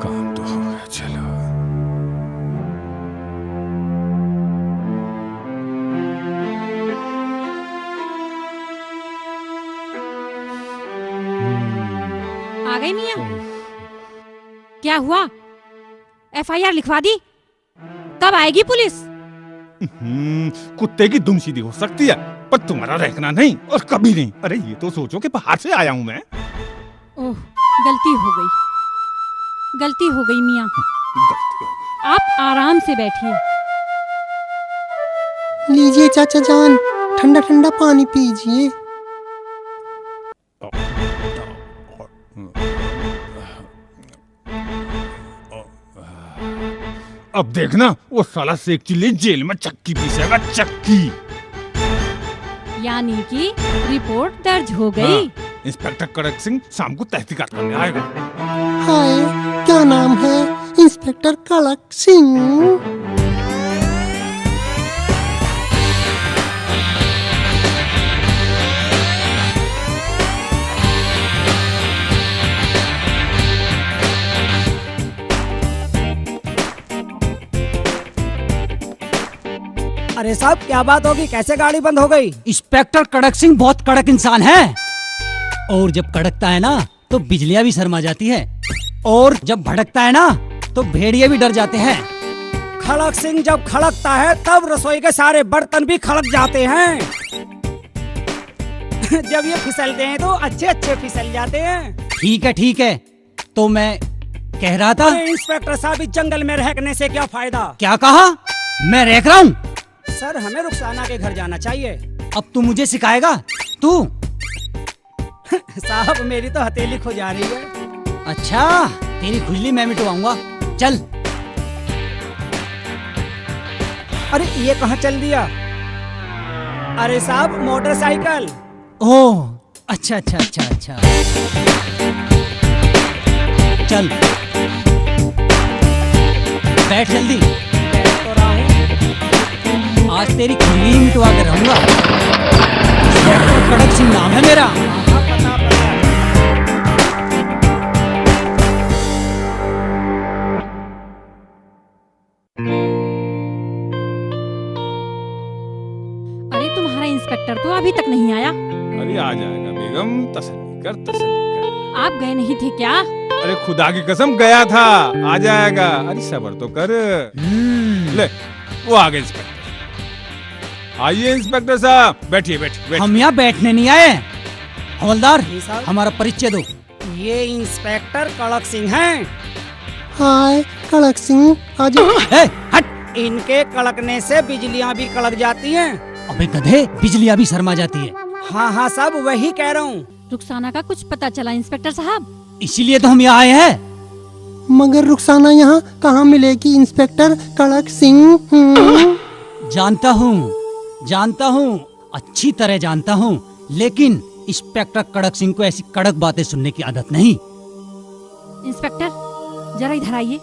काम तो हो गया, चलो। आ गई मियाँ? क्या हुआ? FIR लिखवा दी? कब आएगी पुलिस? कुत्ते की दुम सीधी हो सकती है पर तुम्हारा रहना नहीं और कभी नहीं। अरे ये तो सोचो कि बाहर से आया हूँ मैं। ओह, गलती हो गई, गलती हो गई मियाँ। आप आराम से बैठिए। लीजिए चाचा जान, ठंडा ठंडा पानी पीजिए। अब देखना वो साला शेख चिल्ली जेल में चक्की पीसेगा, चक्की। यानी कि रिपोर्ट दर्ज हो गई। हाँ, इंस्पेक्टर कड़क सिंह शाम को तहकीकात करने आएगा। हाय, क्या नाम है? इंस्पेक्टर कड़क सिंह। अरे साहब क्या बात होगी, कैसे गाड़ी बंद हो गई? इंस्पेक्टर कड़क सिंह बहुत कड़क इंसान है और जब कड़कता है ना तो बिजलियां भी शर्मा जाती है और जब भड़कता है ना तो भेड़िए भी डर जाते हैं। खड़क सिंह जब खड़कता है तब रसोई के सारे बर्तन भी खड़क जाते हैं। जब ये फिसलते हैं तो अच्छे अच्छे फिसल जाते हैं। ठीक है तो मैं कह रहा था इंस्पेक्टर साहब इस जंगल में रहने से क्या फायदा? क्या कहा? मैं रह रहा हूँ सर, हमें रुखसाना के घर जाना चाहिए। अब तू मुझे सिखाएगा? तू साहब मेरी तो हथेली खो जा रही है। अच्छा, तेरी खुजली मैं मिटवाऊंगा, चल। अरे ये कहाँ चल दिया? अरे साहब मोटरसाइकिल। ओह अच्छा, चल बैठ जल्दी। बैठ तो रहा हूँ, आज तेरी खुजली मिटवा कर रहूंगा। कड़क सिंह नाम है मेरा। अरे तुम्हारा इंस्पेक्टर तो अभी तक नहीं आया। अरे आ जाएगा बेगम, तसल्ली कर। आप गए नहीं थे क्या? अरे खुदा की कसम गया था, आ जाएगा। अरे सब्र तो कर। ले वो आ गए इंस्पेक्टर। आइए इंस्पेक्टर साहब, बैठिए। हम यहाँ बैठने नहीं आए। हवलदार हमारा परिचय दो। ये इंस्पेक्टर कड़क सिंह हैं। हाय कड़क सिंह, आज हट। इनके कड़कने से बिजलियाँ भी कड़क जाती हैं। अबे गधे, बिजलियाँ भी शर्मा जाती है। हाँ साहब वही कह रहा हूँ। रुखसाना का कुछ पता चला इंस्पेक्टर साहब? इसीलिए तो हम यहाँ आए हैं। मगर रुखसाना यहाँ कहाँ मिलेगी इंस्पेक्टर कड़क सिंह? जानता हूँ, अच्छी तरह जानता हूँ, लेकिन इंस्पेक्टर कड़क सिंह को ऐसी कड़क बातें सुनने की आदत नहीं। इंस्पेक्टर जरा इधर आइए।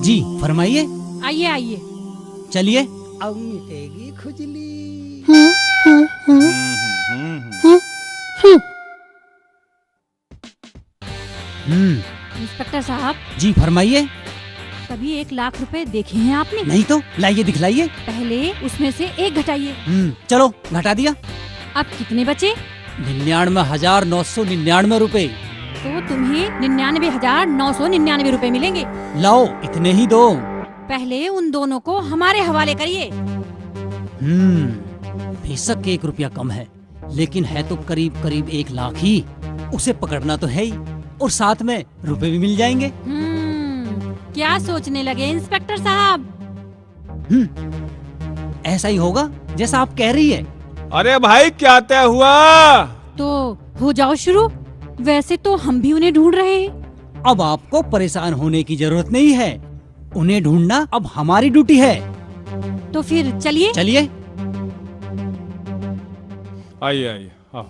जी फरमाइए। आइए। चलिए। अब मिटेगी खुजली। इंस्पेक्टर साहब। जी फरमाइए। कभी 1 लाख रुपए देखे हैं आपने? नहीं तो लाइए दिखलाइए। पहले उसमें से 1 घटाइए। चलो घटा दिया। अब कितने बचे? 99,999 रुपए। तो तुम्हें 99,999 रुपए मिलेंगे। लाओ इतने ही दो। पहले उन दोनों को हमारे हवाले करिए। बेशक 1 रुपया कम है, लेकिन है तो करीब करीब 1 लाख ही। उसे पकड़ना तो है ही, और साथ में रुपए भी मिल जाएंगे। क्या सोचने लगे इंस्पेक्टर साहब? ऐसा ही होगा जैसा आप कह रही है। अरे भाई क्या तय हुआ? तो हो जाओ शुरू। वैसे तो हम भी उन्हें ढूंढ रहे हैं। अब आपको परेशान होने की जरूरत नहीं है, उन्हें ढूंढना अब हमारी ड्यूटी है। तो फिर चलिए। चलिए। आइए आइए, आओ।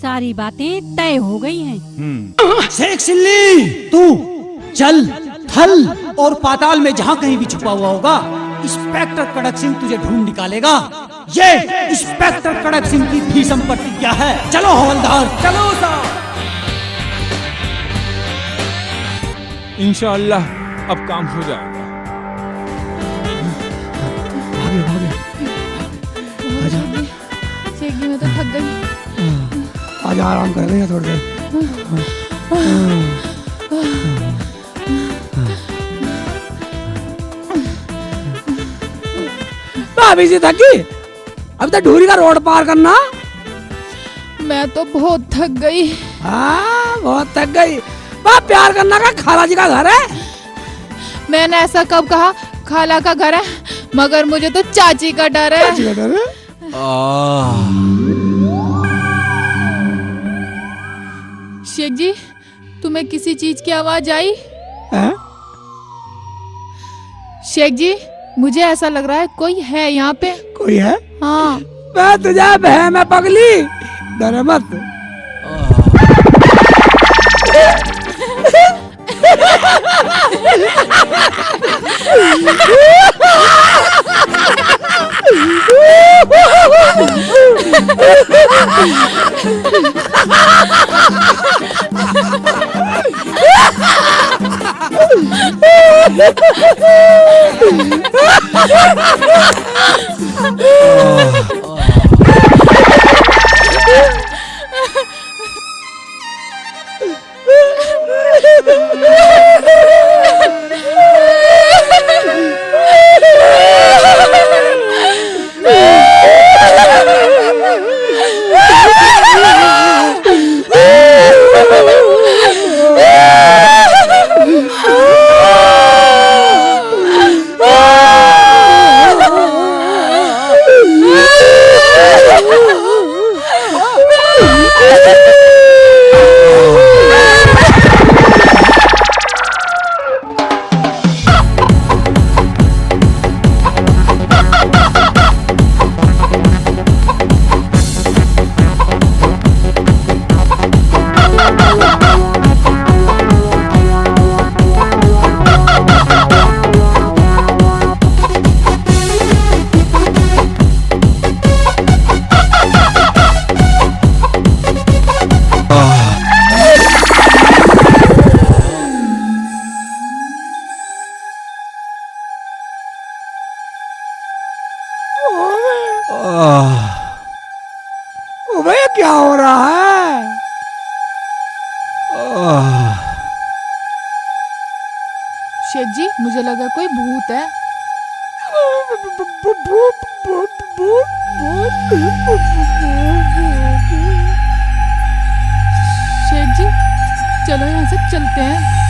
सारी बातें तय हो गई हैं। शेख सिल्ली, तू चल थल और पाताल में जहाँ कहीं भी छुपा हुआ होगा, इंस्पेक्टर कड़क सिंह तुझे ढूंढ निकालेगा। ये इंस्पेक्टर कड़क सिंह की भीषण प्रतिज्ञा है। चलो हवलदार, चलो साहब। इंशाअल्लाह अब काम हो जाएगा। शेख जी मैं तो थक गई। आज आराम कर लेंगे थोड़ी देर। भाभी जी थकी, अब तो ढूरी का रोड पार करना। मैं तो बहुत थक गई। हाँ बहुत थक गई। प्यार करना का खाला जी का घर है। मैंने ऐसा कब कहा? खाला का घर है, मगर मुझे तो चाची का डर है। चाची का डर है? शेख जी, तुम्हें किसी चीज की आवाज आई? शेख जी, मुझे ऐसा लग रहा है कोई है यहाँ पे। कोई है? हाँ। मैं तुझे बहन में पगली, डर मत। भैया क्या हो रहा है? शेख जी, मुझे लगा कोई भूत है। शेख जी, चलो यहाँ से चलते हैं।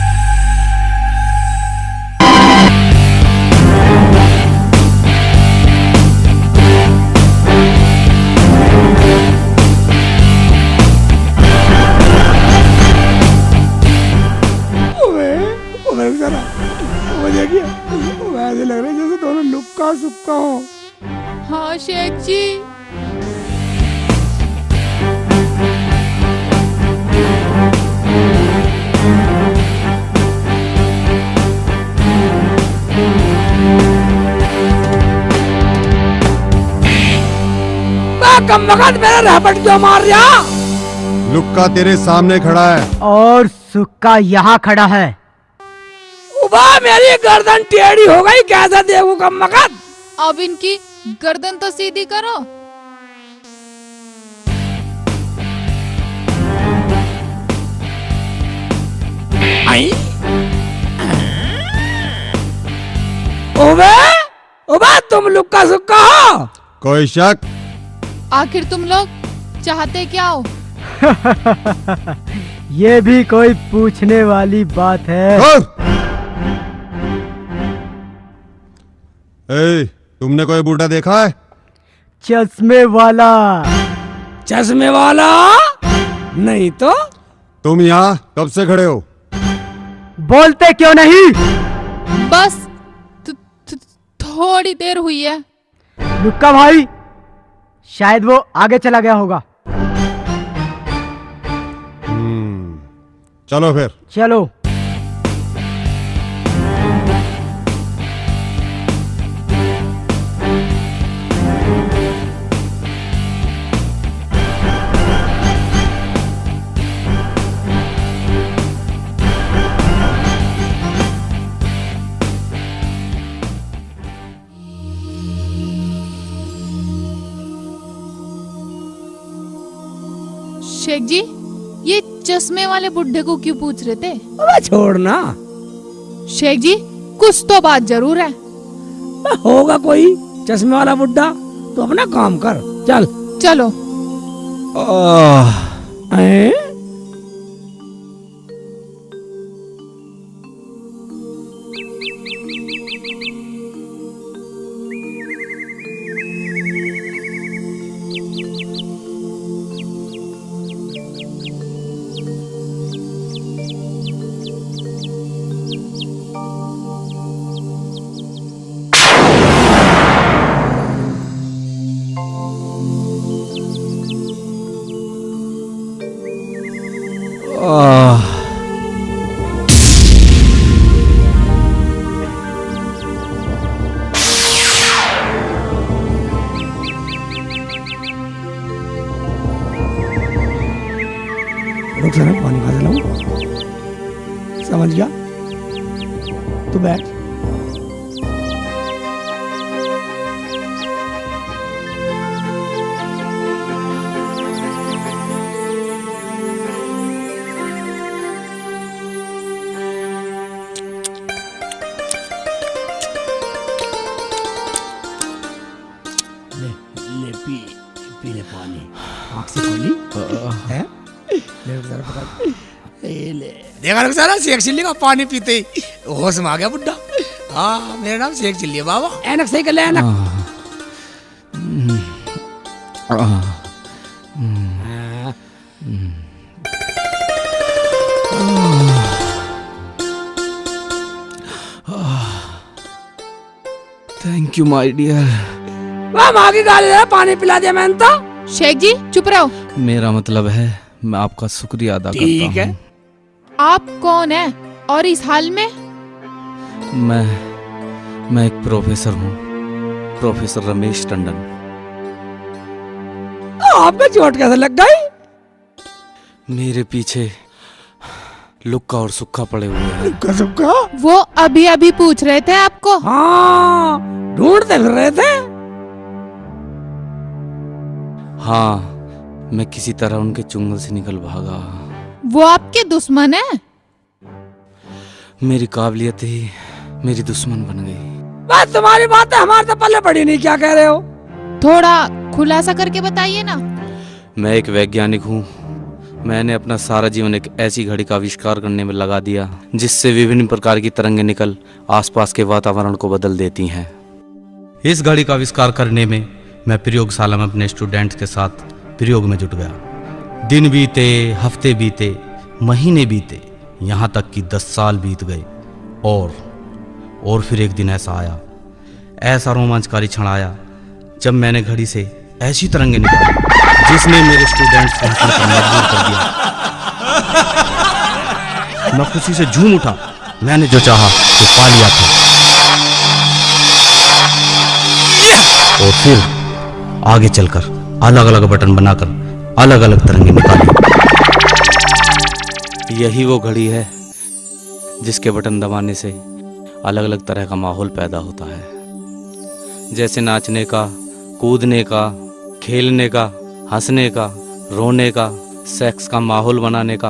ऐसे लग रहा है जैसे दोनों लुक्का सुक्का हो। हाँ शेख जी। कम वक्त मेरा रैपट क्यों मार रहा? लुक्का तेरे सामने खड़ा है और सुक्का यहाँ खड़ा है। मेरी गर्दन टेढ़ी हो गई, कैसे देखूं कम वक्त? अब इनकी गर्दन तो सीधी करो। आई? तुम लुक्का सुक्का हो? कोई शक? आखिर तुम लोग चाहते क्या हो? ये भी कोई पूछने वाली बात है? तुमने कोई बूढ़ा देखा है? चश्मे वाला। चश्मे वाला? नहीं तो? तुम यहाँ कब से खड़े हो? बोलते क्यों नहीं? बस थोड़ी देर हुई है। लुक्का भाई, शायद वो आगे चला गया होगा। चलो फिर। चलो। शेख जी, ये चश्मे वाले बुड्ढे को क्यों पूछ रहे थे? अबे छोड़ना। शेख जी, कुछ तो बात जरूर है। होगा कोई चश्मे वाला बुड्ढा, तो अपना काम कर। चल चलो। रुक जरा, पानी खा लाऊं। समझ गया? तू बैठ। ले पी ले पानी। आँख से खोली है? ले रुक जरा, पकड़। ले देखा रुक जरा, शेख चिल्ली का पानी पीते ही होश में आ गया बुड्ढा। हाँ, मेरा नाम शेख चिल्ली है बाबा। ऐनक सही कर ले, ऐनक। Thank you my dear. वाह, माँ की गाली है, पानी पिला दिया मैंने तो। शेख जी चुप रहो। मेरा मतलब है मैं आपका शुक्रिया अदा करता हूँ। ठीक है। आप कौन है और इस हाल में? मैं एक प्रोफेसर हूँ, प्रोफेसर रमेश टंडन। आपका चोट कैसे लग गई? मेरे पीछे लुक्का और सुक्का पड़े हुए हैं। लुक्का सुक्का? वो अभी अभी पूछ रहे थे आपको। हाँ, ढूंढते फिर रहे थे। हाँ, मैं किसी तरह उनके चुंगल से निकल भागा। वो आपके दुश्मन है? मेरी काबिलियत ही मेरी दुश्मन बन गई। बस तुम्हारी बात है, हमारे तो पल्ले पड़ी नहीं। क्या कह रहे हो? थोड़ा खुलासा करके बताइए ना। मैं एक वैज्ञानिक हूँ। मैंने अपना सारा जीवन एक ऐसी घड़ी का आविष्कार करने में लगा दिया जिससे विभिन्न प्रकार की तरंगें निकल आसपास के वातावरण को बदल देती हैं। इस घड़ी का आविष्कार करने में मैं प्रयोगशाला में अपने स्टूडेंट्स के साथ प्रयोग में जुट गया। दिन बीते, हफ्ते बीते, महीने बीते, यहाँ तक कि 10 साल बीत गए। और फिर एक दिन ऐसा आया, ऐसा रोमांचकारी क्षण आया जब मैंने घड़ी से ऐसी तरंगें निकाली जिसने मेरे स्टूडेंट्स को हंसने पर मजबूर कर दिया। मैं खुशी से झूम उठा। मैंने जो चाहा वो पा लिया था। और फिर आगे चलकर अलग अलग बटन बनाकर अलग अलग तरंगें निकाली। यही वो घड़ी है जिसके बटन दबाने से अलग अलग तरह का माहौल पैदा होता है, जैसे नाचने का, कूदने का, खेलने का, हंसने का, रोने का, सेक्स का माहौल बनाने का,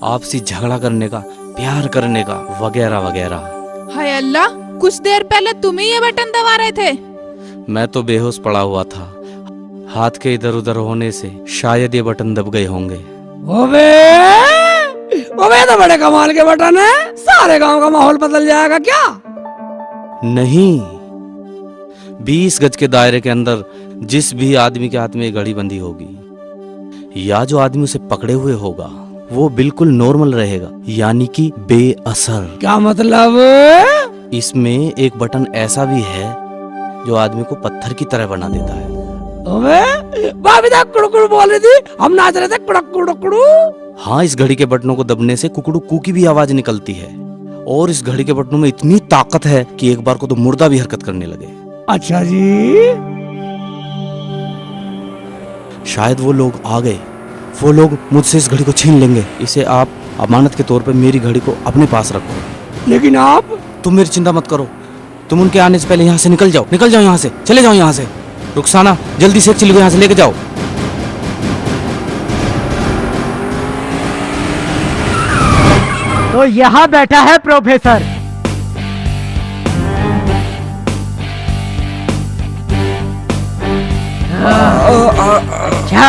आपसी झगड़ा करने का, प्यार करने का, वगैरह वगैरह। हाय अल्लाह, कुछ देर पहले तुम ही ये बटन दबा रहे थे। मैं तो बेहोश पड़ा हुआ था। हाथ के इधर उधर होने से शायद ये बटन दब गए होंगे। ओबे तो बड़े कमाल के बटन है, सारे गांव का माहौल बदल जाएगा क्या? नहीं, 20 गज के दायरे के अंदर जिस भी आदमी के हाथ में ये घड़ी बंधी होगी या जो आदमी उसे पकड़े हुए होगा वो बिल्कुल नॉर्मल रहेगा, यानी कि बेअसर। क्या मतलब? इसमें एक बटन ऐसा भी है जो आदमी को पत्थर की तरह बना देता है। भाभी तक कुड़कुड़ बोल रही थी, हम नाच रहे थे कुड़कुड़कुड़ू। हाँ, इस घड़ी के बटनों को दबने से कुकड़ू कू की भी आवाज निकलती है और इस घड़ी के बटनों में इतनी ताकत है कि एक बार को तो मुर्दा भी हरकत करने लगे। अच्छा जी। शायद वो लोग आ गए, वो लोग मुझसे इस घड़ी को छीन लेंगे। इसे आप अमानत के तौर पे मेरी घड़ी को अपने पास रखो। लेकिन आप? तुम मेरी चिंता मत करो, तुम उनके आने से पहले यहाँ से निकल जाओ, निकल जाओ यहाँ से, चले जाओ यहाँ से। रुखसाना, जल्दी से चिल्ली को यहाँ से लेके जाओ। तो यहाँ बैठा है प्रोफेसर। अच्छा,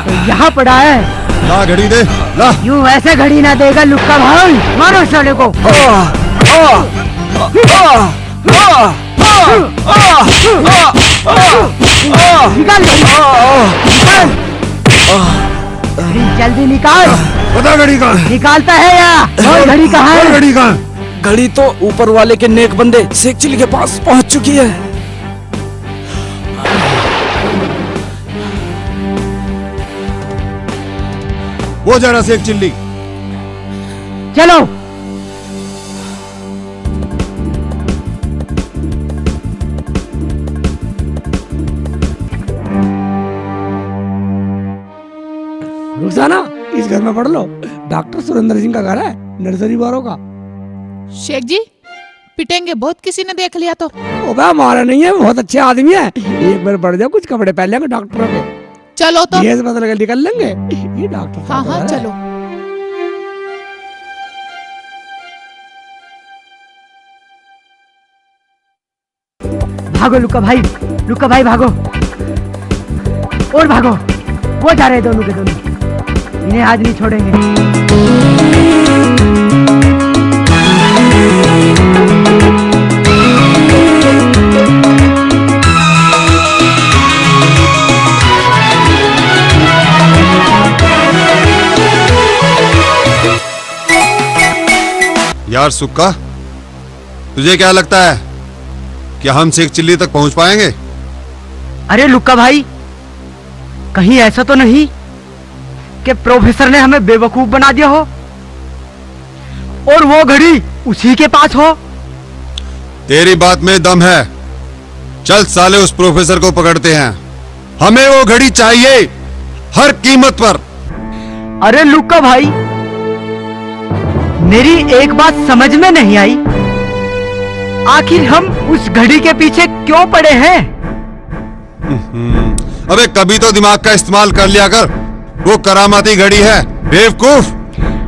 तो यहाँ पड़ा है। ला घड़ी दे, ला। यूं ऐसे घड़ी ना देगा लुक्का भाई, मारो साले को। निकाल जल्दी निकाल। बता घड़ी कहाँ? निकालता है या और घड़ी कहाँ है? घड़ी कहाँ? घड़ी तो ऊपर वाले के नेक बंदे शेख चिल्ली के पास पहुंच चुकी है। वो जरा शेख चिल्ली। चलो। रुखसाना, इस घर में पढ़ लो, डॉक्टर सुरेंद्र सिंह का घर है, नर्सरी वालों का। शेख जी पिटेंगे बहुत, किसी ने देख लिया तो। ओबे हमारा नहीं है, बहुत अच्छे आदमी है। एक बार पढ़ जाओ, कुछ कपड़े पहन लेंगे डॉक्टरों के। चलो तो। ये बदल के निकल लेंगे। ये डॉक्टर। हाँ हाँ चलो। भागो लुक्का भाई, लुक्का भाई भागो और भागो। वो जा रहे दोनों के दोनों, इन्हें आज नहीं छोड़ेंगे। यार सुक्का, तुझे क्या लगता है कि हम शेख चिल्ली तक पहुंच पाएंगे? अरे लुक्का भाई, कहीं ऐसा तो नहीं कि प्रोफेसर ने हमें बेवकूफ बना दिया हो और वो घड़ी उसी के पास हो? तेरी बात में दम है। चल साले उस प्रोफेसर को पकड़ते हैं, हमें वो घड़ी चाहिए हर कीमत पर। अरे लुक्का भाई, मेरी एक बात समझ में नहीं आई, आखिर हम उस घड़ी के पीछे क्यों पड़े हैं? अबे कभी तो दिमाग का इस्तेमाल कर लिया कर, वो करामाती घड़ी है बेवकूफ।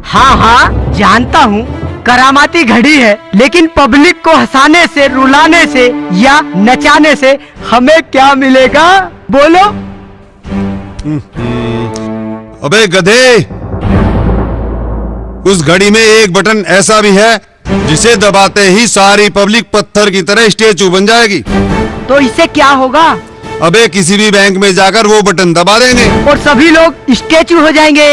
हाँ हाँ जानता हूँ करामाती घड़ी है, लेकिन पब्लिक को हंसाने से, रुलाने से या नचाने से हमें क्या मिलेगा बोलो? अबे गधे, उस घड़ी में एक बटन ऐसा भी है जिसे दबाते ही सारी पब्लिक पत्थर की तरह स्टेचू बन जाएगी। तो इससे क्या होगा? अबे किसी भी बैंक में जाकर वो बटन दबा देंगे और सभी लोग स्टेचू हो जाएंगे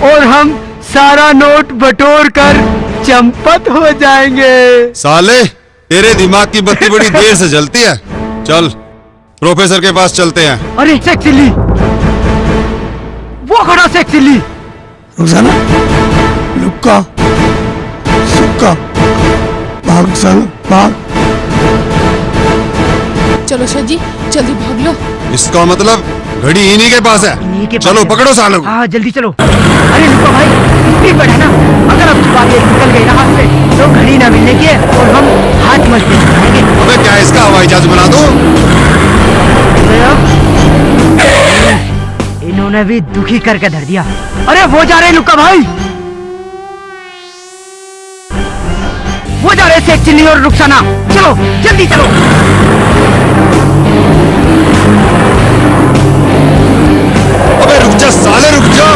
और हम सारा नोट बटोर कर चंपत हो जाएंगे। साले तेरे दिमाग की बत्ती बड़ी देर से जलती है। चल प्रोफेसर के पास चलते हैं। अरे शेख चिल्ली, वो खड़ा शेख चिल्ली। रुखसाना, लुक्का, सुक्का, भाग साला, भाग। चलो शेख जी जल्दी भाग लो। इसका मतलब घड़ी इन्हीं के पास है। चलो पकड़ो सालों को। हाँ जल्दी चलो। अरे लुक्का भाई, स्पीड बढ़ा ना, अगर अब छुपा के निकल गए ना हाथ से तो घड़ी ना मिलने की और हम हाथ मजबूत करेंगे। अबे क्या इसका हवाई जहाज बना दो? इन्होंने भी दुखी करके धर दिया। अरे वो जा रहे लुक्का भाई, वो जा रहे शेख चिल्ली और रुखसाना। चलो जल्दी चलो। अबे रुक जा साले, रुक जा।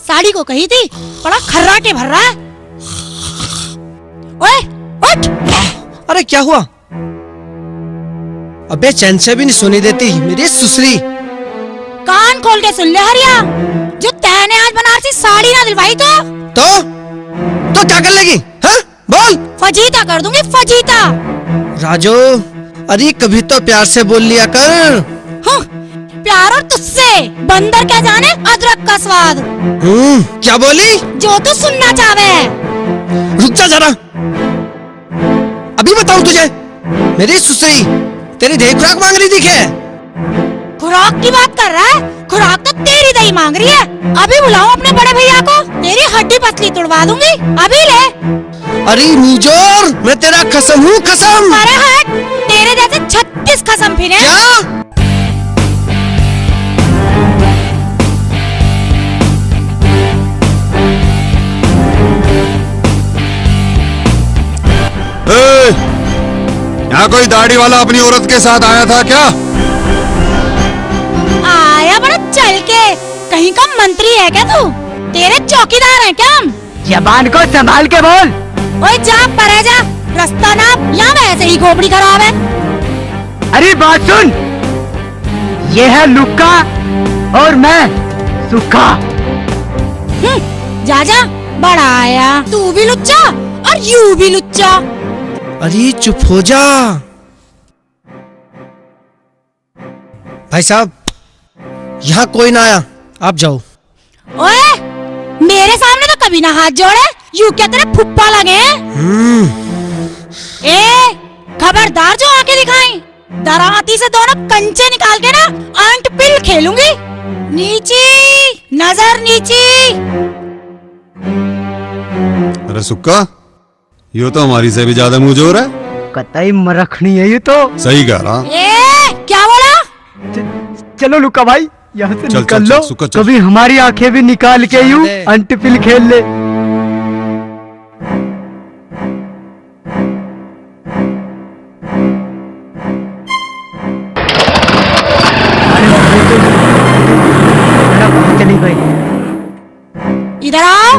साड़ी को कही थी, बड़ा खर्रा के भर रहा है। ओए, उठ! अरे क्या हुआ? अबे चैन से भी नहीं सोने देती मेरी सुसरी। कान खोल के सुन ले हरिया, जो तैने आज बनारसी साड़ी ना दिलवाई तो क्या कर लेगी? हाँ? बोल। फजीता कर दूंगी, फजीता। राजू, अरे कभी तो प्यार से बोल लिया कर। हाँ, प्यार और तुझसे बंदर क्या जाने अदरक का स्वाद। क्या बोली? जो तू सुनना चाहे। रुक जा जरा, अभी बताऊं तुझे। मेरी सुसरी तेरी दही खुराक मांग रही दिखे। खुराक की बात कर रहा है? खुराक तो तेरी दही मांग रही है। अभी बुलाऊं अपने बड़े भैया को, तेरी हड्डी पसली तोड़वा दूंगी। अभी ले। अरे नीजोर, मैं तेरा कसम हूँ, कसम। अरे हट, तेरे जैसे 36 कसम फिरे। क्या? यहाँ कोई दाढ़ी वाला अपनी औरत के साथ आया था क्या? आया बड़ा चल के, कहीं का मंत्री है क्या तू? तेरे चौकीदार हैं क्या हम? जबान को संभाल के बोल। ओए जा परे जा, रास्ता ना, यहाँ वैसे ही खोपड़ी खराब है। अरे बात सुन, ये है लुक्का और मैं सुक्का। जा जा, बड़ा आया, तू भी लुच्चा और यू भी लुच्चा। अरे चुप हो जा। भाई साहब, यहाँ कोई ना आया, आप जाओ। ओए, मेरे सामने तो कभी ना हाथ जोड़े, यू क्या तेरे फुप्पा लगे हैं? ए, खबरदार जो आके दिखाई, दराती से दोनों कंचे निकाल के ना अंट पिल खेलूंगी। नीची, नजर नीची। अरे सुक्का, ये तो हमारी से भी ज्यादा मुंहजोर है। कतई मरखनी है ये तो। सही कह रहा। ए, क्या बोला? चलो लुक्का भाई, यहाँ से चल, निकल चल, लो। चल, सुक्का, चल। कभी हमारी आंखें भी निकाल के यूं अंटपिल खेल ले। चली गई। इधर आओ,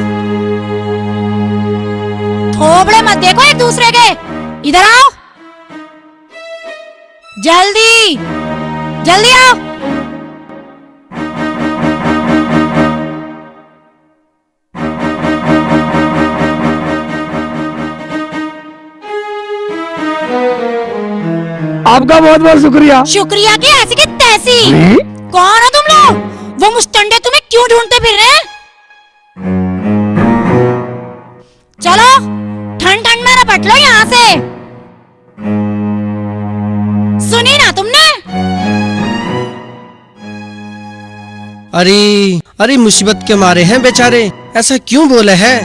थोबड़े मत देखो एक दूसरे के। इधर आओ, जल्दी जल्दी आओ। आपका बहुत बहुत शुक्रिया। शुक्रिया की ऐसी की तैसी। कौन हो तुम लोग? वो मुस्टंडे तुम्हें क्यों ढूंढते फिर रहे हैं? चलो ठंड ठंड में रपट लो यहाँ से। सुनी ना तुमने? अरे मुसीबत के मारे हैं बेचारे, ऐसा क्यों बोले हैं?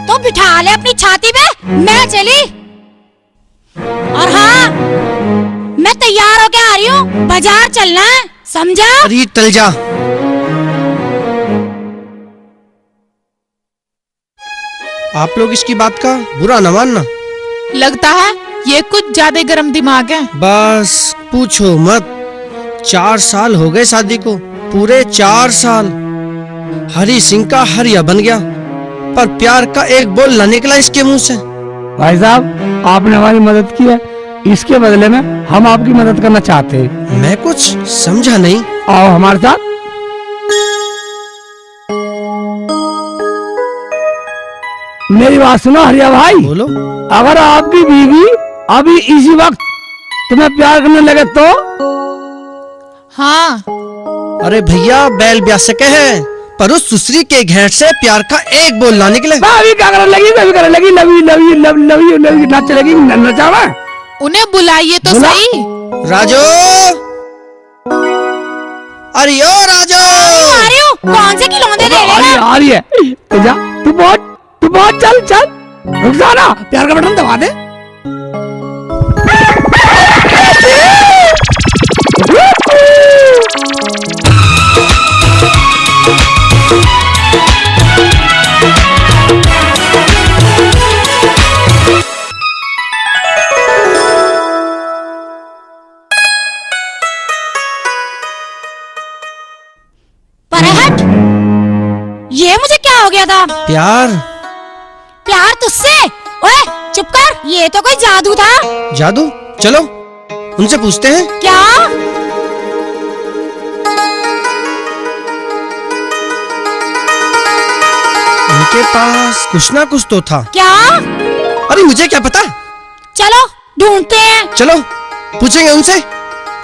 तो बिठा ले अपनी छाती पे, मैं चली। और हाँ, मैं तैयार होके आ रही हूँ, बाजार चलना है, समझा? अरे टल जा। आप लोग इसकी बात का बुरा न मानना। लगता है ये कुछ ज्यादा गरम दिमाग है। बस पूछो मत, 4 साल हो गए शादी को, पूरे 4 साल। हरी सिंह का हरिया बन गया, पर प्यार का एक बोल न निकला इसके मुंह से। भाई साहब, आपने हमारी मदद की है, इसके बदले में हम आपकी मदद करना चाहते हैं। मैं कुछ समझा नहीं। आओ हमारे साथ। मेरी बात सुनो हरिया भाई। बोलो। अगर आपकी बीवी अभी इसी वक्त तुम्हें प्यार करने लगे तो? हाँ। अरे भैया बैल ब्याह सके है, पर उस सुसरी के घेट से प्यार का एक बोल ना निकले। अभी क्या करने लगी, मैं भी करने लगी, love you love you love you love you नाच लगी, नचावा। उन्हें बुलाइए तो सही। राजू, अरे ओ राजू, आ रही हूँ। कौन से खिलौने दे रहे हैं? आ रही है। तो जा, तू बहुत चल चल, रुक जा ना, प्यार का बटन दबा दे। परहट, ये मुझे क्या हो गया था? प्यार तुझसे? ओए चुप कर, ये तो कोई जादू था। जादू? चलो उनसे पूछते हैं। क्या? उनके पास कुछ ना कुछ तो था। क्या? अरे मुझे क्या पता। चलो ढूंढते हैं। चलो पूछेंगे उनसे,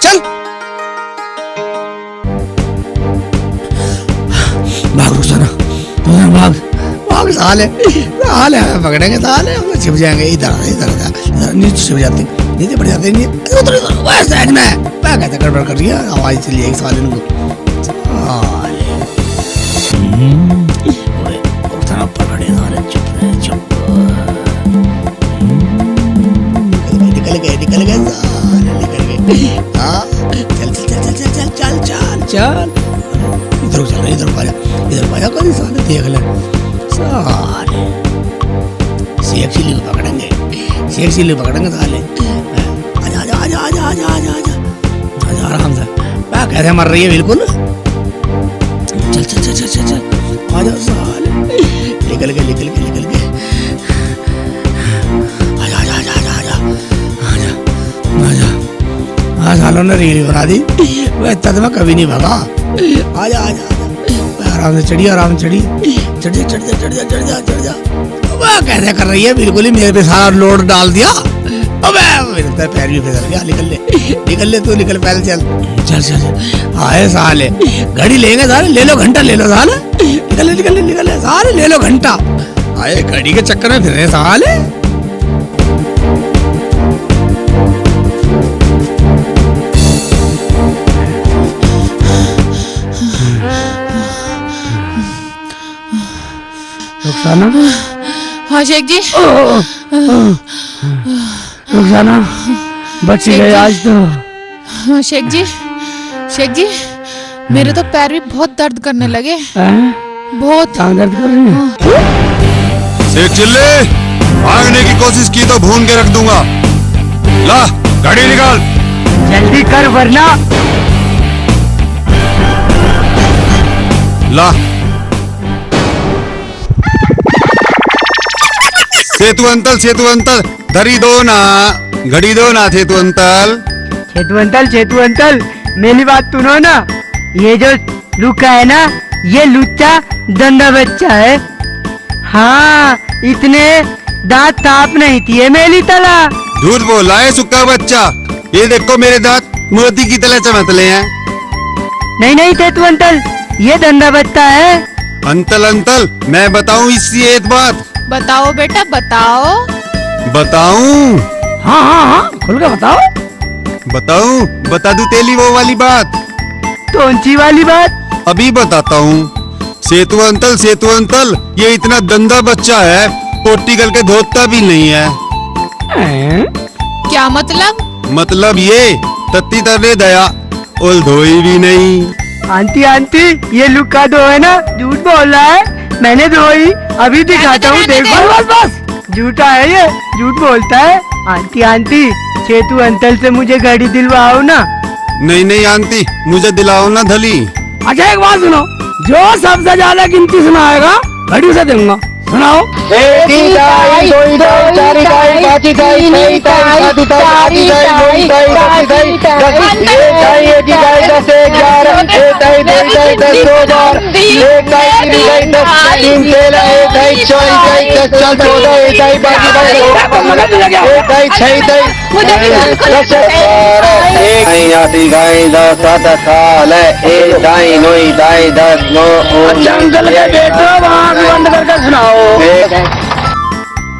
चल। भाग रुखसाना, भाग साले पकड़ेंगे साले, हम छिप जाएंगे। इधर नीचे छिप जाते, नीचे बढ़ जाते, उधर साइड में। मैं कहता गड़बड़ कर रही है, आवाज चली जाएगी साले को। रुखसाना पकड़े साले, चुप निकल गए साले, निकल गए। हाँ चल इधर पाया कोई साले, देख ले साले। सेक्सी को पकड़ेंगे साले। आजा आराम से। क्या कैसे मर रही है बिल्कुल। चल आजा साले, निकल गए। आजा सालों ने रील बना दी। वह तद में कभी नहीं भगा। आजा आराम से चढ़ी, चढ़ जा। वह कैसे कर रही है बिल्कुल ही, मेरे पे सारा लोड डाल दिया। अबे मेरे पैर भी फिसल गया। निकल ले तू, निकल पहले चल। आए साले, घड़ी लेंगे साले, ले लो घंटा ले लो साले। निकल ले साले, ले लो घंटा। आए घड़ी के चक्कर में फिर रहे साले। रुखसाना। हाँ शेख जी। रुखसाना बच गए आज तो। हाँ शेख जी, मेरे तो पैर भी बहुत दर्द करने लगे। बहुत दर्द कर रही है। शेख चिल्ले, भागने की कोशिश की तो भून के रख दूंगा। ला गाड़ी निकाल। जल्दी कर वरना। ला सेतु अंतल धरी दो ना, घड़ी दो ना सेतु अंतल, मेरी बात सुनो ना। ये जो लुका है ना, ये लुच्चा दंदा बच्चा है। हाँ, इतने दांत ताप नहीं थी मेरी तला। झूठ बोला है सुक्का बच्चा। ये देखो मेरे दांत मोती की तरह चमकले हैं। नहीं सेतु अंतल, ये दंदा बच्चा है। अंतल मैं बताऊं इसकी एक बात। बताओ बेटा बताऊं? हाँ खुल के बताऊं? बता दूं तेली वो वाली बात? कौन सी वाली बात? अभी बताता हूँ। सेतु अंतल, ये इतना गंदा बच्चा है, पोटी करके धोता भी नहीं है। क्या मतलब? मतलब ये तत्ती तरने दया और धोई भी नहीं। आंटी, ये लुका दो है ना, झूठ बोल रहा है। मैंने धोई, अभी दिखाता हूँ, देख। बस झूठा है ये, झूठ बोलता है। आंटी, सेतु अंतल से मुझे घड़ी दिलवाओ ना। नहीं आंटी, मुझे दिलाओ ना धली। अच्छा एक बात सुनो, जो सबसे ज्यादा गिनती सुनाएगा घड़ी से दूंगा। सुनाओ।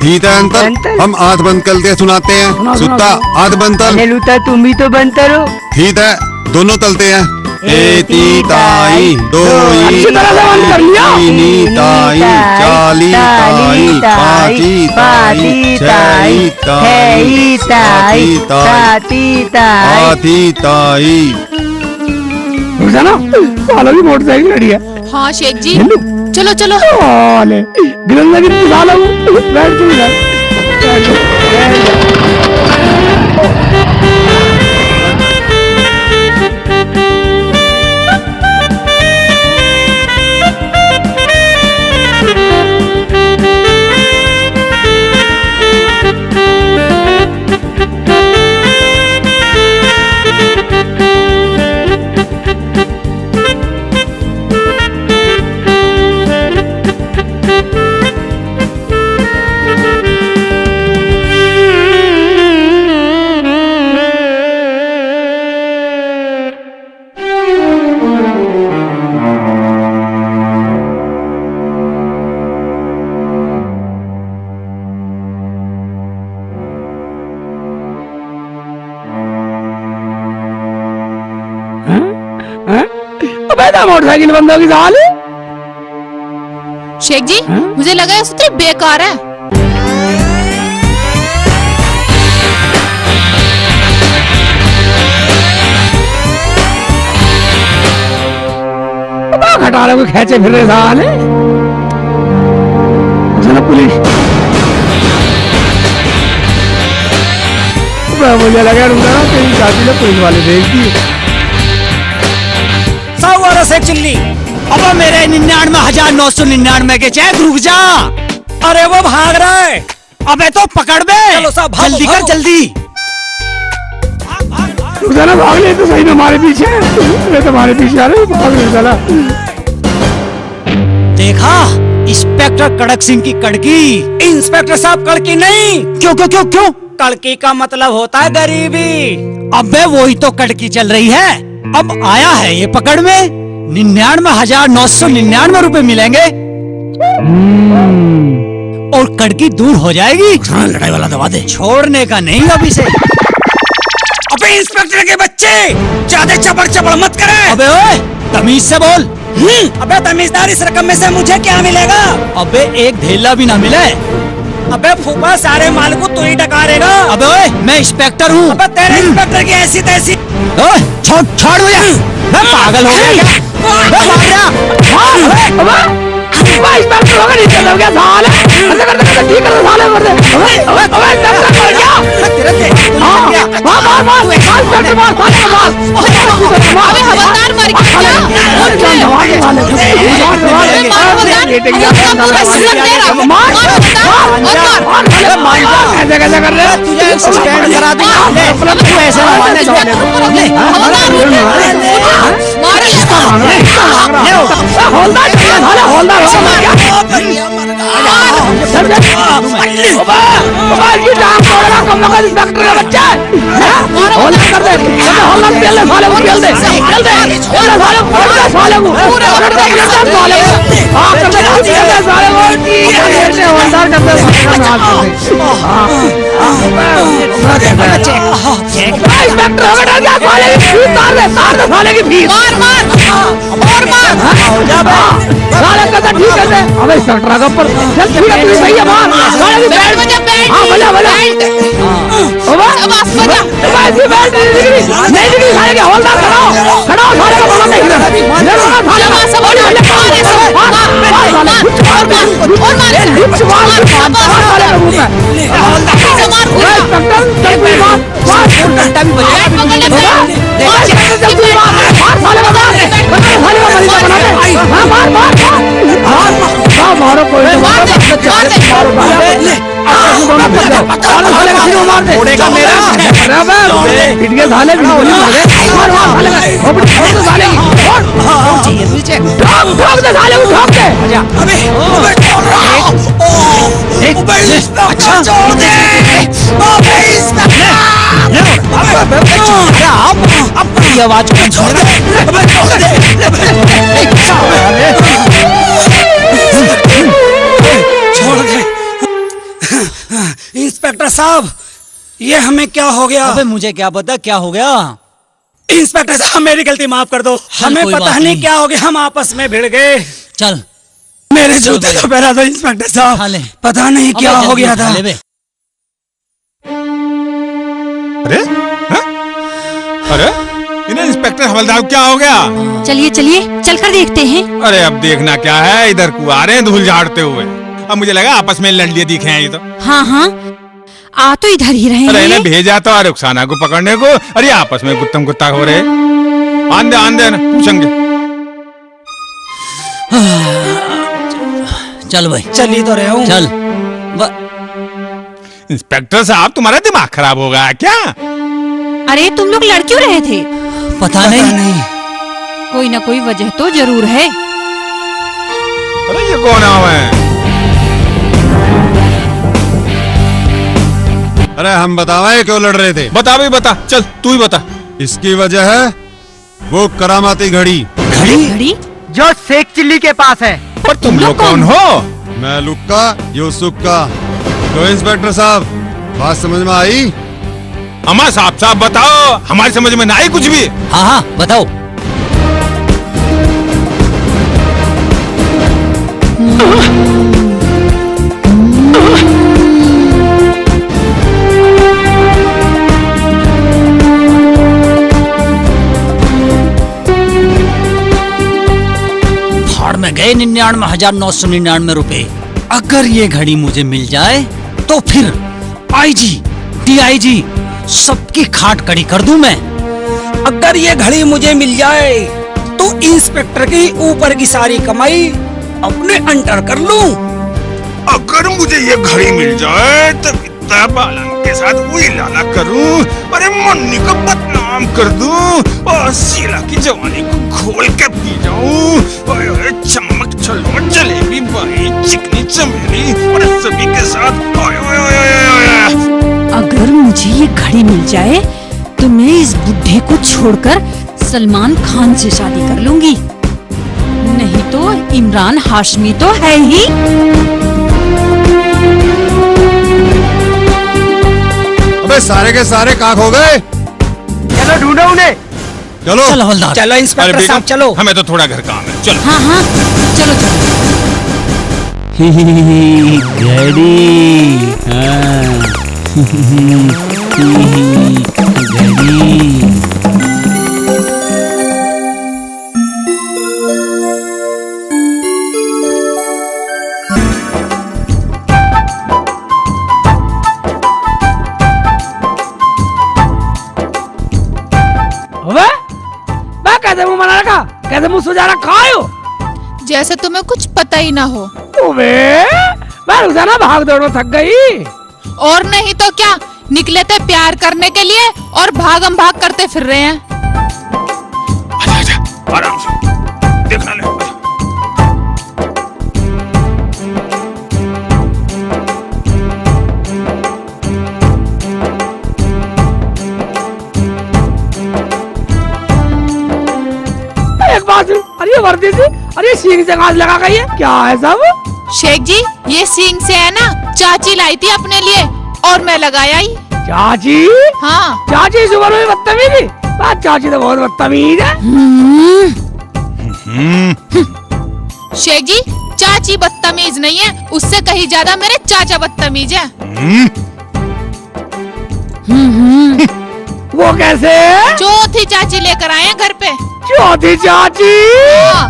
ठीक है अंकल, हम आंख बंद करके सुनाते हैं। सुत्ता आंख बंद कर। लूटा तुम भी तो बंद करो। ठीक है, दोनों चलते हैं। एती ताई दोई तीनी ताई चाली ताई पाँची ताई छई ताई साती ताई आती ताई। रोजाना साला भी मोटरसाइकिल खड़ी है। हाँ शेख जी, चलो चलो। गिरन लगी साला बैठ तू इधर। मोटरसाइकिल बंद होगी साले। शेख जी, मुझे लगा ये सूत्र बेकार है। खटारे को खेचे फिर रहे साले। पुलिस मुझे लगा तेरी चाची ने पुलिस वाले भेज दिए। से चिल्ली अब मेरे 99,999 के चेक रुक जा। अरे वो भाग रहा है। अबे तो पकड़ बे। चलो साहब जल्दी कर जल्दी। रुक भाग ले तो सही में हमारे पीछे। मैं तुम्हारे पीछे आ रहा हूँ, भाग ले साला। देखा इंस्पेक्टर कड़क सिंह की कड़की। इंस्पेक्टर साहब कड़की नहीं। क्यों क्यों क्यों क्यों? कड़की का मतलब होता है गरीबी। अबे वही तो कड़की चल रही है। अब आया है ये पकड़ में। 99,999 रुपए मिलेंगे और कड़की दूर हो जाएगी। लड़ाई वाला दबा दे। छोड़ने का नहीं अभी से। अबे इंस्पेक्टर के बच्चे ज्यादा चबड़ चबड़ मत करे। अबे ओए तमीज से बोल। अबे तमीजदार इस रकम में से मुझे क्या मिलेगा? अबे एक ढेला भी ना मिले। अबे फूफा सारे माल को तू ही डकारेगा। अबे ओए मैं इंस्पेक्टर हूँ। अबे तेरे इंस्पेक्टर की ऐसी तैसी। छोड़ मुझे। मैं पागल हो गया क्या? इंस्पेक्टर होगा नहीं चल गया साले। ऐसे करते करते ठीक कर साले मर दे। अबे इंस्पेक्टर मर गया। तेरे से मार इंस्पेक्टर मार साले मार। अबे हवलदार मर गया क्या? कैसे कर रहे? तुझे स्टैंड करा दूंगा। तू ऐसे मारने जाने आवाज इंस्पेक्टर साहब, ये हमें क्या हो गया? अबे मुझे क्या पता क्या हो गया। इंस्पेक्टर साहब मेरी गलती माफ कर दो, हमें कोई पता बात नहीं नहीं। क्या हो गया, हम आपस में भिड़ गए। चल मेरे जूते तो पहना दो इंस्पेक्टर साहब, पता नहीं क्या हो गया था। अरे हाँ? अरे इन्हें इंस्पेक्टर हवलदार क्या हो गया? चलिए चलिए चलकर देखते हैं। अरे अब देखना क्या है, इधर कुआरे हैं धूल झाड़ते हुए। अब मुझे लगा आपस में लड़लिए दिखे हैं ये तो। हाँ हाँ आ तो इधर ही रहे अरे हैं। इन्हें भेजा तो रुखसाना को पकड़ने को, अरे आपस में गुत्तम गुत्ता हो रहे। आंदे ना पूछेंगे। चल भाई, चल ही तो रहे हूँ। चल। इंस्पेक्टर साहब तुम्हारा दिमाग खराब हो गया क्या? अरे तुम लोग लड़ क्यों रहे थे? पता नहीं। कोई ना कोई वजह तो जरूर है। अरे ये कौन है? अरे हम बतावे क्यों लड़ रहे थे? बता भाई बता, चल तू ही बता। इसकी वजह है वो करामाती घड़ी। घड़ी जो शेख चिल्ली के पास है। पर तुम लोग कौन हो? मैं लुक्का, यूसुफ का। तो इंस्पेक्टर साहब बात समझ में आई? अमा साहब साहब बताओ, हमारी समझ में ना आई कुछ भी। हाँ हाँ बताओ। भाड़ में गए 99,999 रुपए। अगर ये घड़ी मुझे मिल जाए तो फिर आईजी डीआईजी सबकी खाट कड़ी कर दूं मैं। अगर ये घड़ी मुझे मिल जाए तो इंस्पेक्टर की ऊपर की सारी कमाई अपने अंडर कर लूं। अगर मुझे ये घड़ी मिल जाए तो इतना बालन के साथ वही लाला करूं, अरे मुन्नी को बदनाम कर दूं और शीला की जवानी को खोल के पी जाऊं। ओए चमक चलो जलेबी बाई चिकनी चमेली और सभी के साथ। ओए ओए ओए ओए। अगर मुझे ये घड़ी मिल जाए तो मैं इस बुढ़े को छोड़कर सलमान खान से शादी कर लूंगी, नहीं तो इमरान हाशमी तो है ही। अबे सारे के सारे काक हो गए। चलो ढूंढो उन्हें। चलो चल हवलदार। चलो इंस्पेक्टर अरे साहब बेगम, चलो। हमें तो थोड़ा घर काम है, चलो। हाँ हाँ चलो चलो। घड़ी घड़ी। कैसे मुंह बना रखा, कैसे मुंह सुजा रखा हो? जैसे तुम्हें कुछ पता ही ना हो। मैं रोजाना भाग दौड़ में थक गई। और नहीं तो क्या, निकले थे प्यार करने के लिए और भागम भाग करते फिर रहे हैं। आजा आजा आराम से देखना ले। एक बात, अरे वर्दी से, अरे सींग से घास लगा गई है, क्या है सब? शेख जी ये सींग से है ना, चाची लाई थी अपने लिए और मैं लगाया ही। चाची? हाँ चाची इस उम्र में बदतमीजी? चाची तो बहुत बदतमीज है। शेख जी चाची बदतमीज नहीं है, उससे कहीं ज्यादा मेरे चाचा बदतमीज है। वो कैसे? चौथी चाची लेकर आए हैं घर पे। चौथी चाची? हाँ।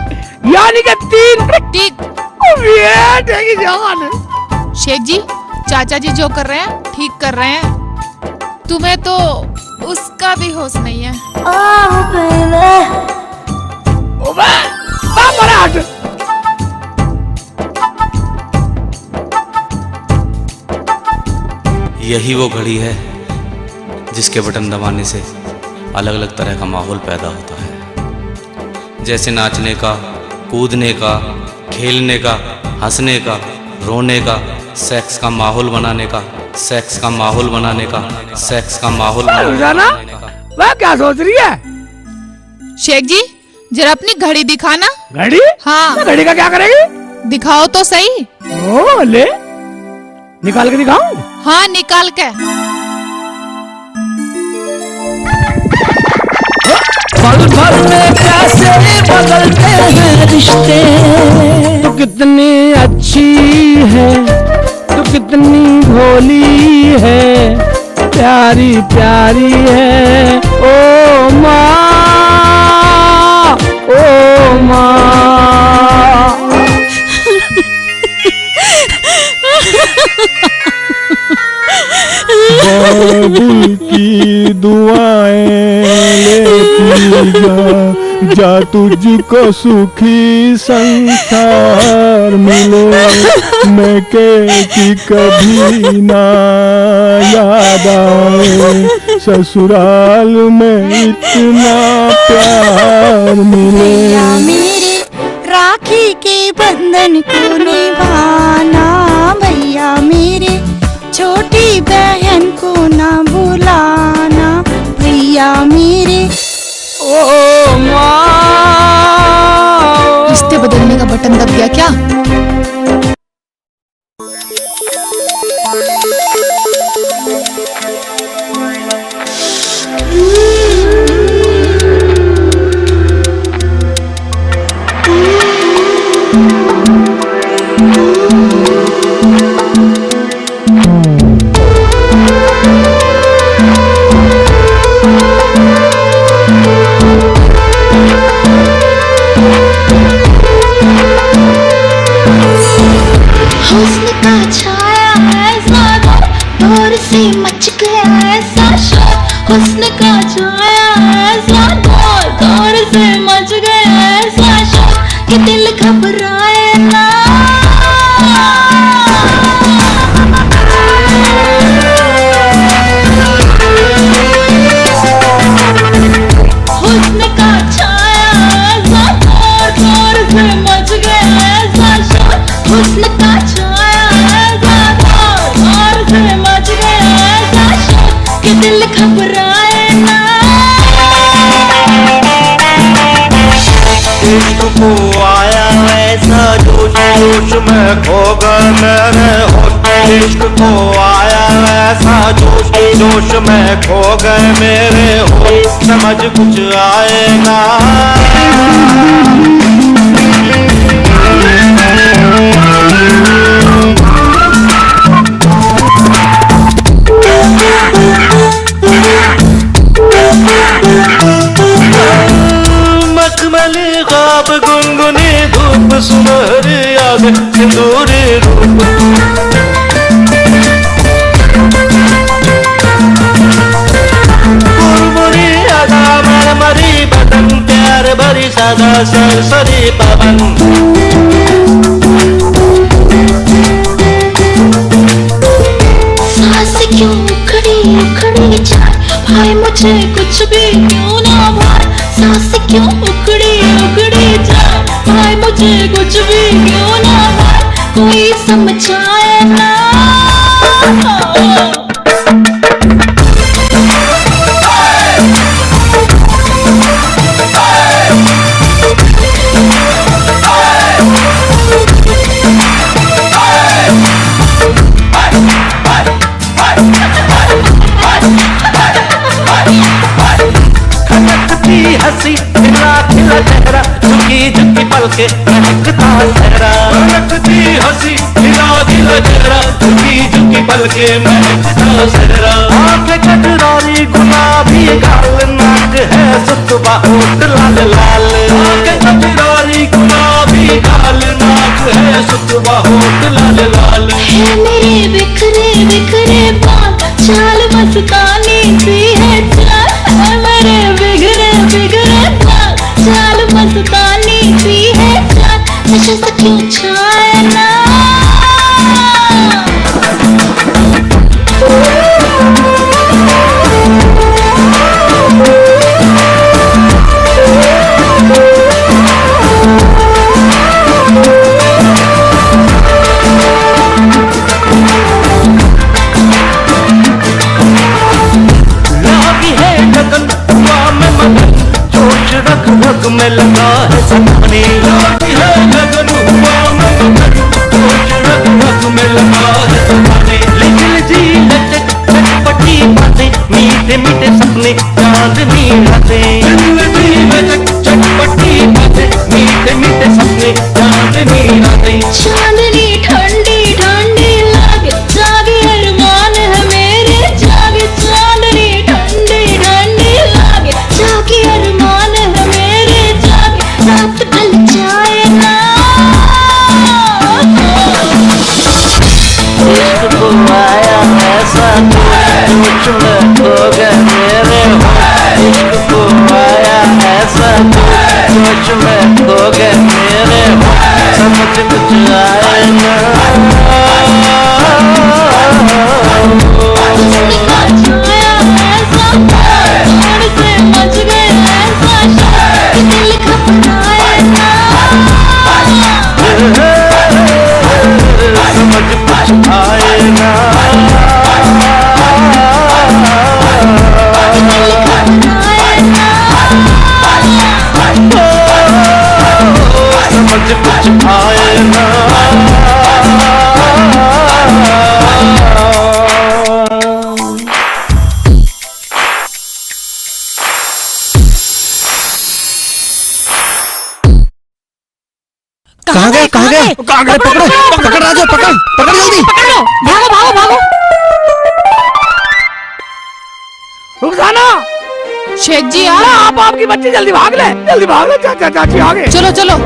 यानी कि 3 ठीक। जान। शेख जी चाचा जी जो कर रहे हैं ठीक कर रहे हैं, तुम्हें तो उसका भी होश नहीं है। यही वो घड़ी है जिसके बटन दबाने से अलग अलग तरह का माहौल पैदा होता है, जैसे नाचने का, कूदने का, खेलने का, हंसने का, रोने का, सेक्स का माहौल बनाने का, सेक्स का माहौल बनाने का, सेक्स का माहौल बनाने का। वह क्या सोच रही है? शेख जी जरा अपनी घड़ी दिखाना। घड़ी? हाँ। घड़ी का क्या करेगी? दिखाओ तो सही। ओ ले, निकाल के दिखाऊं? हाँ निकाल के। पल भर में कैसे बदलते हैं रिश्ते। तू कितनी अच्छी है, तू कितनी भोली है, प्यारी प्यारी है ओ माँ, ओ माँ। बाबुल की दुआएं लेती जा तुझको सुखी संसार मिले, मैं के कि कभी ना याद आए ससुराल में इतना प्यार मिले। मेरे राखी के बंधन को निभाना, भैया मेरे छोटी बहन को ना भुलाना, भैया मेरे। ओ माँ। रिश्ते बदलने का बटन दब गया क्या? हुस्न का छाया ऐसा दौर से मच गया ऐसा शोर, हुस्न का छाया ऐसा दौर से मच गया ऐसा शोर कि दिल घबराए ना। हुस्न का छाया ऐसा दौर से मच गया ऐसा शोर, हुस्न का छाया ऐसा दौर से मच गया ऐसा शोर कि दिल घबराए ना। इश्क को आया ऐसा जोश, जोश में खो गए मेरे होश। इश्क को आया ऐसा जोश, जोश में खो गए मेरे होश। समझ कुछ आए ना। मखमली ख्वाब गुनगुनी धूप सुनहरी याद सिंदूरी रूप। बुलबुली अदा मरमरी बदन प्यार भरी सदा सरसरी पवन। सांस क्यों उखड़ी उखड़ी जाए भाई मुझे कुछ भी क्यों ना भाई, सांस क्यों उखड़ी उखड़ी जाए भाई मुझे कुछ भी क्यों ना भाई, कोई समझाए ना। खटकती हंसी खिला खिला चेहरा, झुकी झुकी पलके महकता चेहरा। खटकती हंसी खिला खिला चेहरा, झुकी झुकी पलके महकता चेहरा। आंखें कटरारी गुलाबी गाल, नाक है सुतबा होठ लाल लाल। आंखें कटरारी गुलाबी गाल, नाक है सुतबा होठ लाल लाल। है मेरे बिखरे बिखरे बाल, चाल मस्तानी सी है चाल, है मेरे बिखरे बिखरे बाल, चाल मस्तानी सी है चाल, नशे से क्यों छाए ना। चांदनी आ गई चांदनी ठंडी ठंडी लागे जागे अरमान है मेरे जागे चांदनी ठंडी ठंडी लागे जागे अरमान है मेरे जागे रात ढल जाए ना इश्क को आया ऐसा कुछ में खो गए मेरे इश्क को आया ऐसा कुछ में खो गए मेरे समझ कुछ आए ना छाया ऐसा जोर से मच गए ऐसा दिल घबराए ना समझ कुछ आए ना समझ कुछ आए ना कहाँ गए पकड़ो पकड़ राजू पकड़ जल्दी पकड़ लो, भागो भागो भागो। रुखसाना शेख जी आप आपकी बच्ची जल्दी भाग ले चाचा चाची आगे चलो चलो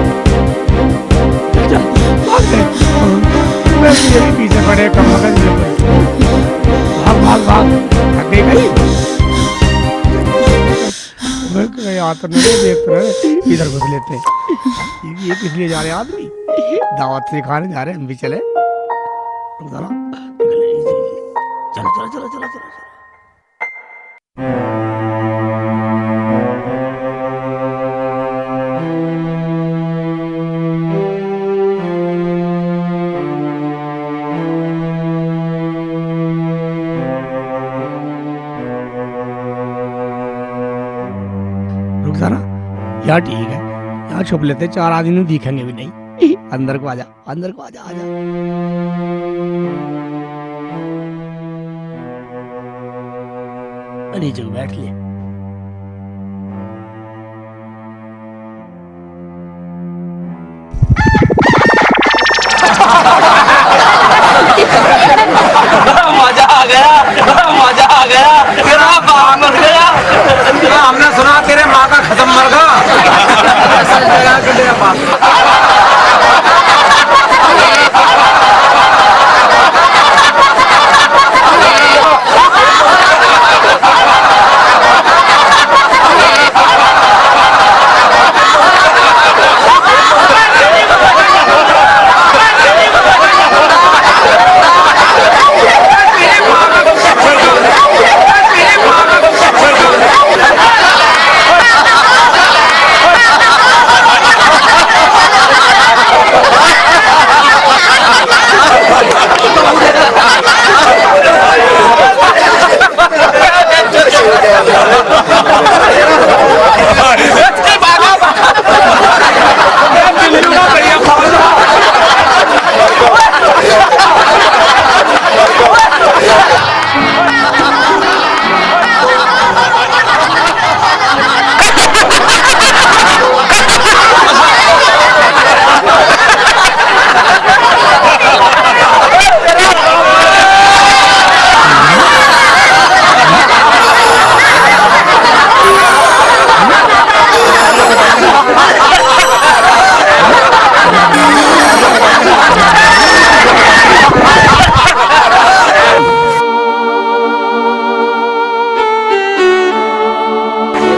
भाग ले पीछे पड़े भाग थक गई तो नहीं देख रहे इधर घुस लेते ये किस लिए जा रहे हैं आदमी दावत से खाने जा रहे हैं हम भी चले चलो चलो चलो चलो चलो रुखसाना यार ठीक है यहाँ छुप लेते 4 आदमी दिखेंगे भी नहीं अंदर को आजा आजा नीचे को बैठ ले मजा आ गया तेरा बाप मर गया हमने सुना तेरे माँ का खत्म मर गया ऐसा लगा कि तेरा बाप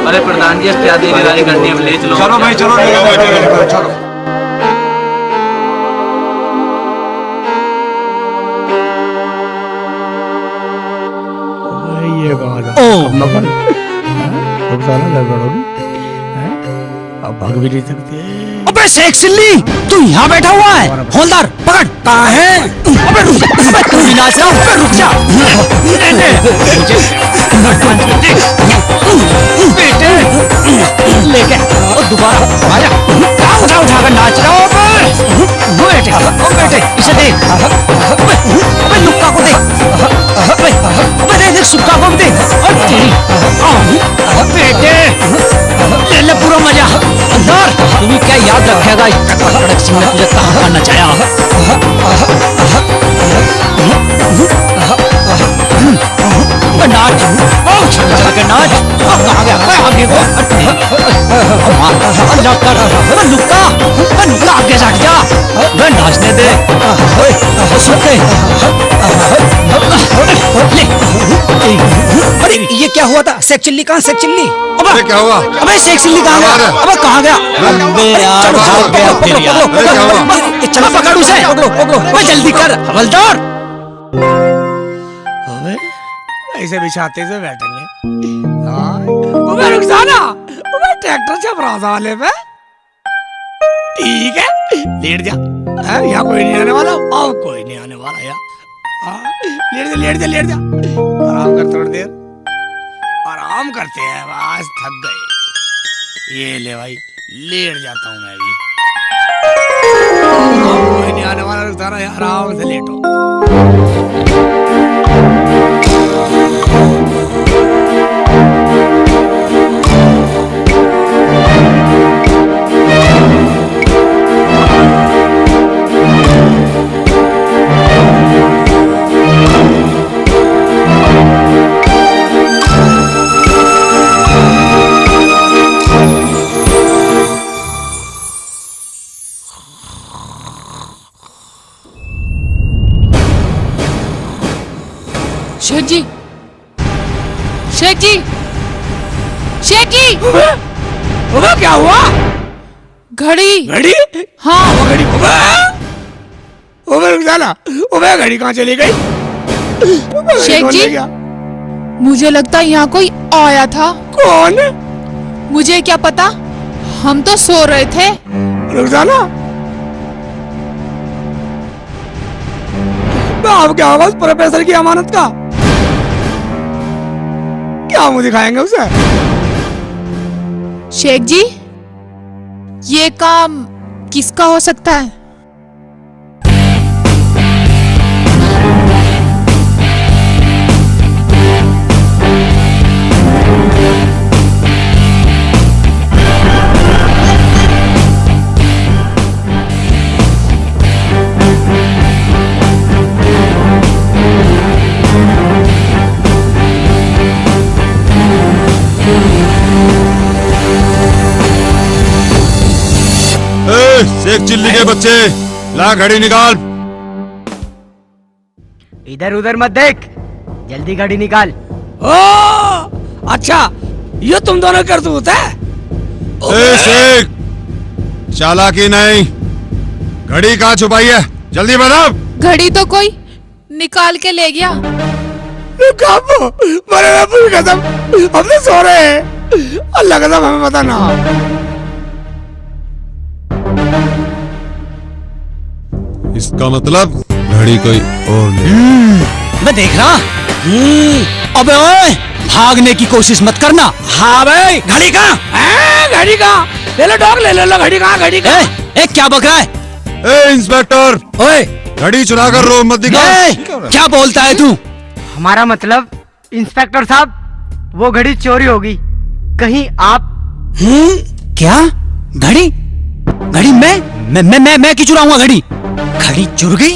अरे प्रधान जी इत्यादि निराली करनी है ले चलो भाई चलो ये रुखसाना गड़बड़ होगी अब भाग भी नहीं सकते अबे शेख सिल्ली तू यहाँ बैठा हुआ है हौलदार पकड़ कहाँ है अबे रुक जा तू भी नाच रहा अबे रुक जा बेटे लेके और दोबारा आजा उठा उठा कर नाच रहा हो बेटे इसे देख अबे लुक्का को देख अबे देख सुक्का को भी देख और तेरी बेटे ले ले पूरा मजा अंदर तुम्हें क्या याद रखेगा स्पेक्टर कड़क सिंह ने तुझे कहाँ का नचाया? नाच, चला के नाच, कहाँ गया? आगे को, अल्लाह कर, लुक्का, आगे हट जा, मैं नाचने दे, सुन अरे ये क्या हुआ था? शेख चिल्ली कहाँ? शेख चिल्ली? अबे क्या हुआ? अबे शेख चिल्ली कहाँ गया? अबे कहाँ गया? अबे यार भाग गया फिर यार। चला पकड़ उसे, पकड़ो, जल्दी कर हवलदार। अबे ऐसे बिछाते से बैठेंगे। अबे रुक जा ना, अबे ट्रैक्टर चल रहा था वाले पे। ठीक है, लेट जा। यहाँ कोई नहीं आने वाला, अब कोई नहीं आने वाला यहाँ। लेट जा। आराम कर थोड़ी देर, आराम करते हैं, बस थक गए। ये ले भाई, लेट जाता हूँ मैं भी। अब कोई नहीं आने वाला, रुक जा ना, आराम से लेटो। शेख जी, शेख जी, शेख जी। अबे क्या हुआ? घड़ी। घड़ी? हाँ घड़ी। अबे रुक जा ना, अबे घड़ी कहाँ चली गई? शेख जी, मुझे लगता है यहाँ कोई आया था। कौन? मुझे क्या पता, हम तो सो रहे थे। रुक जा ना, अब क्या होगा उस प्रोफेसर की अमानत का? क्या मुंह दिखाएंगे उसे? शेख जी, ये काम किसका हो सकता है? शेख चिल्ली के बच्चे, ला घड़ी निकाल। इधर उधर मत देख, जल्दी घड़ी निकाल। ओ अच्छा, ये तुम दोनों करतूत है? शेख, चालाकी नहीं, घड़ी कहाँ छुपाई है? जल्दी बताओ। घड़ी तो कोई निकाल के ले गया। कसम, हम तो सो रहे हैं। अल्लाह कसम हमें पता ना। इसका मतलब घड़ी कोई और नहीं। मैं देख रहा। अबे ओए, भागने की कोशिश मत करना। हाँ भाई, घड़ी कहाँ? घड़ी कहाँ? ले लो डॉग, ले लो घड़ी कहाँ? घड़ी कहाँ? क्या बक रहा है? ए इंस्पेक्टर, ओए घड़ी चुरा कर रोब मत दिखा। क्या बोलता है तू? हमारा मतलब इंस्पेक्टर साहब, वो घड़ी चोरी होगी। कहीं आप? क्या? घड़ी? घड़ी मैं क्यों चुराऊंगा घड़ी? घड़ी चुर गई?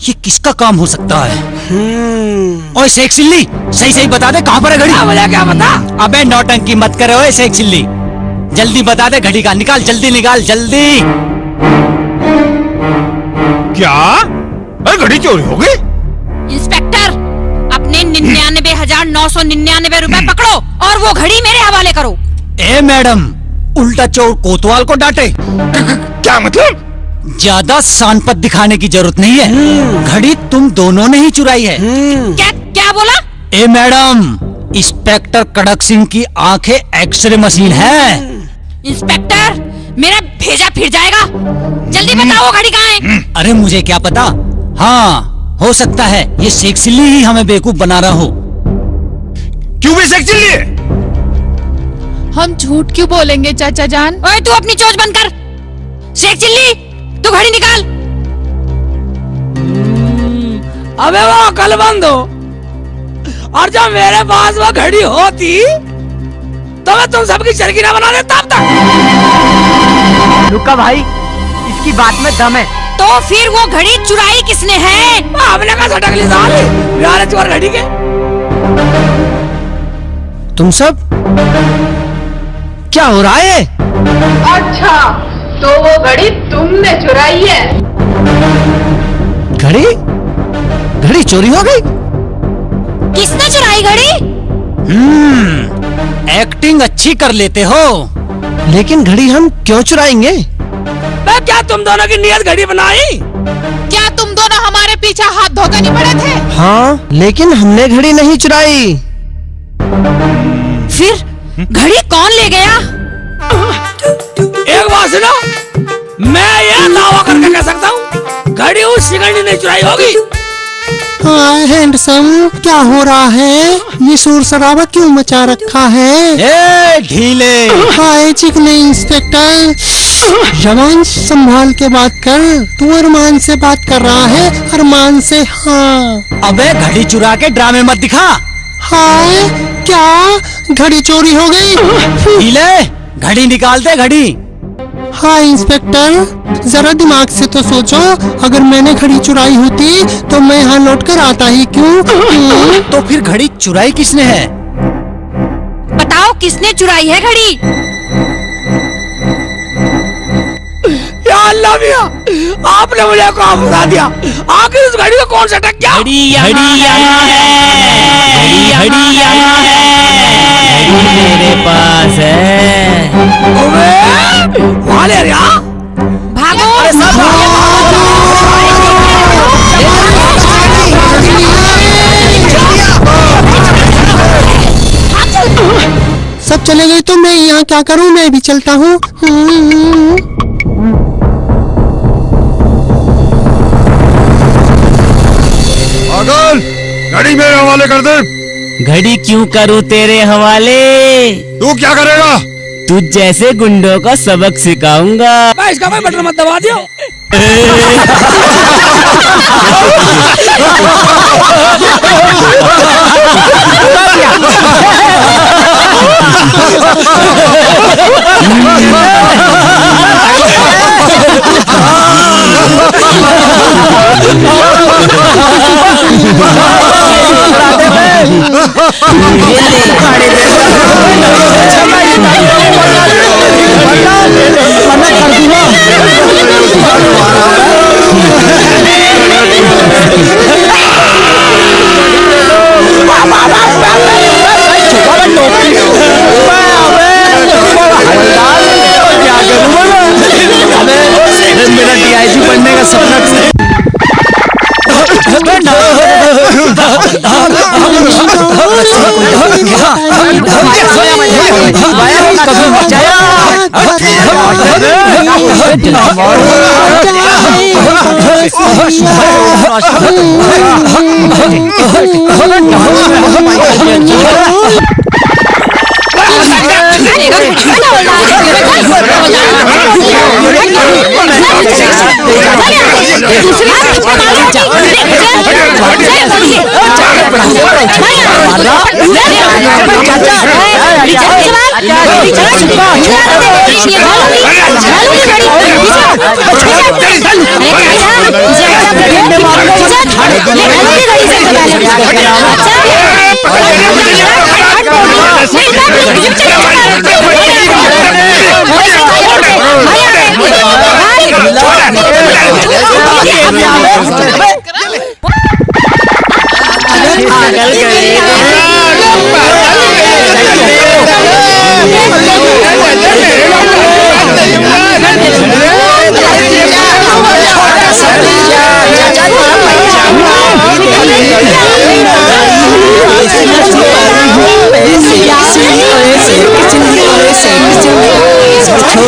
ये किसका काम हो सकता है? ओए शेख चिल्ली, सही सही बता दे, कहाँ पर है घड़ी? क्या बता? अबे नौटंकी मत करे ओए शेख चिल्ली, जल्दी बता दे घड़ी का। निकाल जल्दी, निकाल जल्दी। क्या? घड़ी चोरी हो गई? इंस्पेक्टर, अपने 99,999 रुपए पकड़ो और वो घड़ी मेरे हवाले करो। ए मैडम, उल्टा चोर कोतवाल को डांटे। क्या मतलब? ज्यादा शानपत दिखाने की जरूरत नहीं है। घड़ी तुम दोनों ने ही चुराई है। क्या बोला? ए मैडम, इंस्पेक्टर कड़क सिंह की आंखें एक्सरे मशीन है। इंस्पेक्टर, मेरा भेजा फिर जाएगा। जल्दी बताओ वो घड़ी कहाँ है? अरे मुझे क्या पता। हाँ, हो सकता है ये शेख चिल्ली ही हमें बेवकूफ बना रहा हो। क्यों भी शेख चिल्ली है? हम झूठ क्यों बोलेंगे चाचा जान? ओए तू अपनी चोंच बंद कर। शेख चिल्ली, तू घड़ी निकाल। अबे वो अकलमंद हो, और जब मेरे पास वो घड़ी होती तो मैं तुम सबकी चरखी ना बना देता अब तक। लुक्का भाई, आपकी बात में दम है। तो फिर वो घड़ी चुराई किसने है? हमने कहा सटक ली साले, यार चोर घड़ी के। तुम सब क्या हो रहा है? अच्छा, तो वो घड़ी तुमने चुराई है? घड़ी? घड़ी चोरी हो गई? किसने चुराई घड़ी? एक्टिंग अच्छी कर लेते हो। लेकिन घड़ी हम क्यों चुराएंगे? क्या तुम दोनों की नियत घड़ी बनाई? क्या तुम दोनों हमारे पीछे हाथ धोकर नहीं पड़े थे? हाँ, लेकिन हमने घड़ी नहीं चुराई। फिर घड़ी कौन ले गया? एक बात सुनो, मैं ये दावा करके कह सकता हूँ घड़ी उस शिकंडी ने चुराई होगी। हाँ हैंडसम, क्या हो रहा है? ये शोर शराबा क्यों मचा रखा है? ए ढीले! हाय चिकने इंस्पेक्टर, जवान संभाल के बात कर। तू अरमान से बात कर रहा है? अरमान से? हाँ। अबे घड़ी चुरा के ड्रामे मत दिखा। हाय, क्या घड़ी चोरी हो गई? ढीले, घड़ी निकाल दे घड़ी। हाँ इंस्पेक्टर, जरा दिमाग से तो सोचो, अगर मैंने घड़ी चुराई होती तो मैं यहाँ लौट कर आता ही क्यों? तो फिर घड़ी चुराई किसने है? बताओ किसने चुराई है घड़ी? या अल्लाह मियां, आपने मुझे कहाँ फंसा दिया? आखिर उस घड़ी को कौन सा टक गया? घड़ी यहाँ है, घड़ी यहाँ है, घड़ी मेरे पास है। वाले यार, भागो! अरे सब चले गए तो मैं यहाँ क्या करूँ? मैं भी चलता हूँ। पागल, घड़ी मेरे हवाले कर दे। घड़ी क्यों करूँ तेरे हवाले? तू क्या करेगा? तुझ जैसे गुंडों को सबक सिखाऊंगा। मैं इसका कोई बटन मत दबा दियो। मेरा DIG बनने का सपना छोड़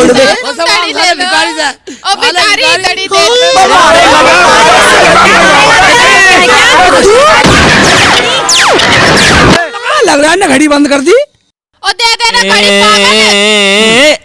दे। लग रहा है ना घड़ी बंद कर दी। और दे देना घड़ी, पागल है।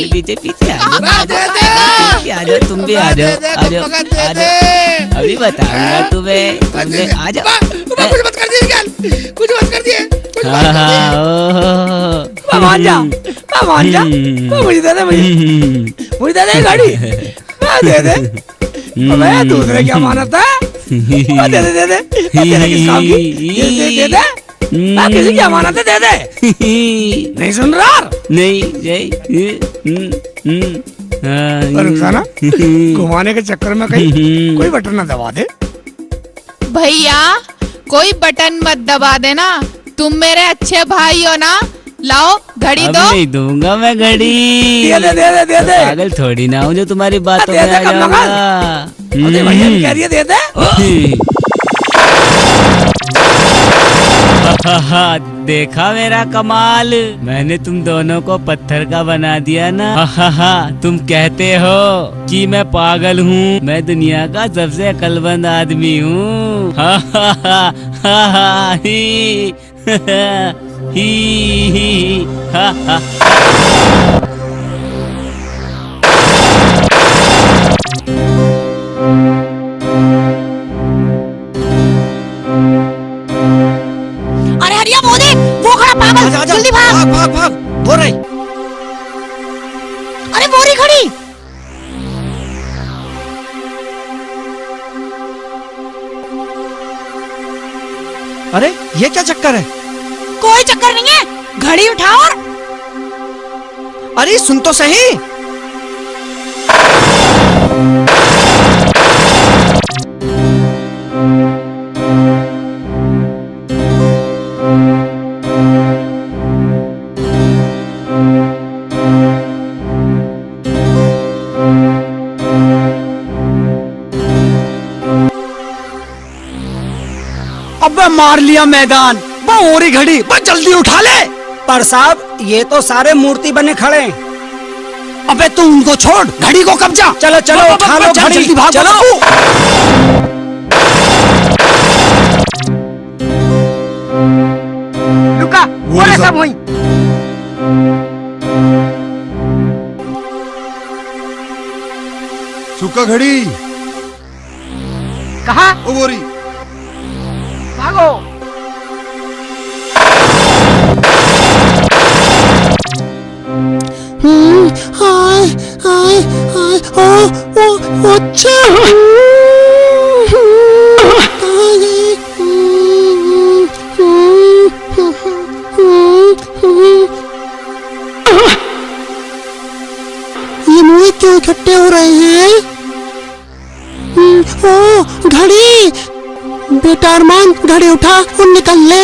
पीछे पीछे आ जाओ, कहाँ पीछे भागेगा? आ जाओ, तुम भी आ जाओ, आ जाओ, आ जाओ, अभी बताऊंगा तुम्हें, आ जाओ। कुछ मत कर दिए, कुछ मत कर दिए। हाँ हाँ, ओहो, मान जा, मान जा, मुझे दे दे, मुझे दे दे गाड़ी, दे दे, अबे दूसरे क्या मानत है? दे दे, दे दे, तेरे किस काम की? दे दे, किसी की अमानत है, दे दे। नहीं सुन रहा? नहीं जय, रुखसाना, घुमाने के चक्कर में कहीं कोई बटन ना दबा दे। भैया कोई बटन मत दबा देना, तुम मेरे अच्छे भाई हो ना। लाओ घड़ी अब दो। नहीं दूंगा मैं घड़ी। दे दे, दे दे, दे दे। पागल थोड़ी ना हूँ जो तुम्हारी बातों में आ जाऊंगा। भैया भी कह रही है, दे दे। देखा मेरा कमाल, मैंने तुम दोनों को पत्थर का बना दिया ना। तुम कहते हो कि मैं पागल हूँ, मैं दुनिया का सबसे अक्लमंद आदमी हूँ। अरे हरिया वो देख, वो खड़ा पागल, जल्दी भाग। भाग भाग भाग, वो रही। अरे बोरी खड़ी। अरे ये क्या चक्कर है? कोई चक्कर नहीं है, घड़ी उठाओ और अरे सुन तो सही। अबे मार लिया मैदान, वो ओरी घड़ी, बस जल्दी उठा ले। पर साहब ये तो सारे मूर्ति बने खड़े। अबे तू उनको छोड़, घड़ी को कब्जा। चलो चलो उठा लो घड़ी, जल्दी भागो, चलो। रुका, बोले सब वहीं। सुक्का घड़ी कहाँ? ओ बोरी भागो। हाय हाय हाय, ओ अच्छा। कहाँ गए? ये मुँह क्यों इकट्ठे हो रहे हैं? ओ घड़ी, बेटा अरमान घड़ी उठा और निकल ले।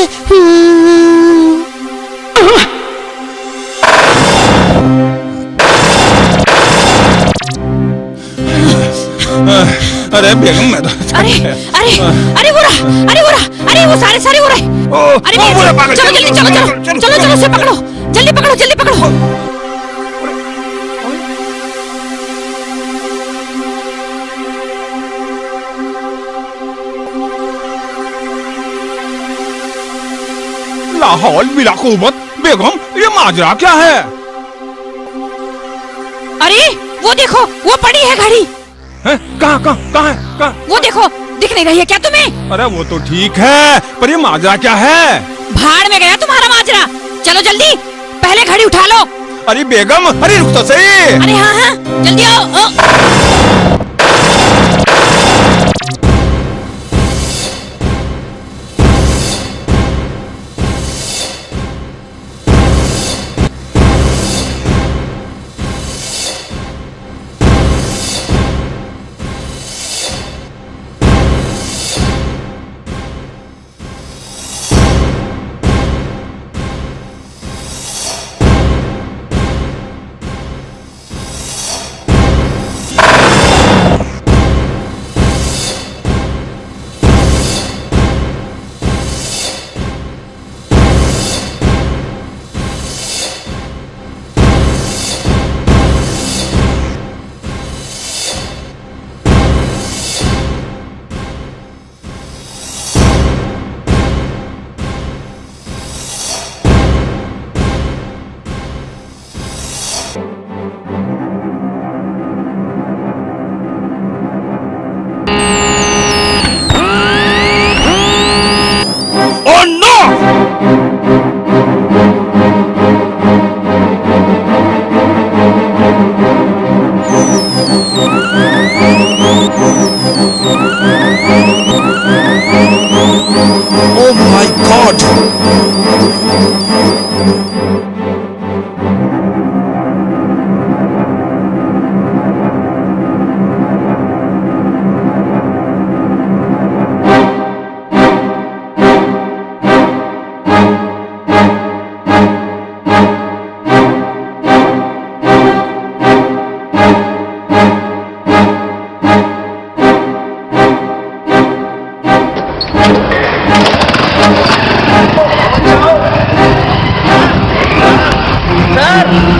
अरे बेगम मैं तो अरे अरे अरे वो रहा, अरे वो रहा, अरे वो सारे सारे वो रहे। अरे नहीं, चलो जल्दी, चलो चलो चलो चलो, उसे पकड़ो, जल्दी पकड़ो, जल्दी पकड़ो। लाहौल बिला कुव्वत, बेगम ये माजरा क्या है? अरे वो देखो, वो पड़ी है घड़ी। हैं? कहाँ कहाँ कहाँ है? कहाँ? वो देखो, दिख नहीं रही है क्या तुम्हें? अरे वो तो ठीक है, पर ये माजरा क्या है? भाड़ में गया तुम्हारा माजरा। चलो जल्दी, पहले घड़ी उठा लो। अरे बेगम, अरे रुक तो सही। अरे हाँ हाँ, जल्दी आओ।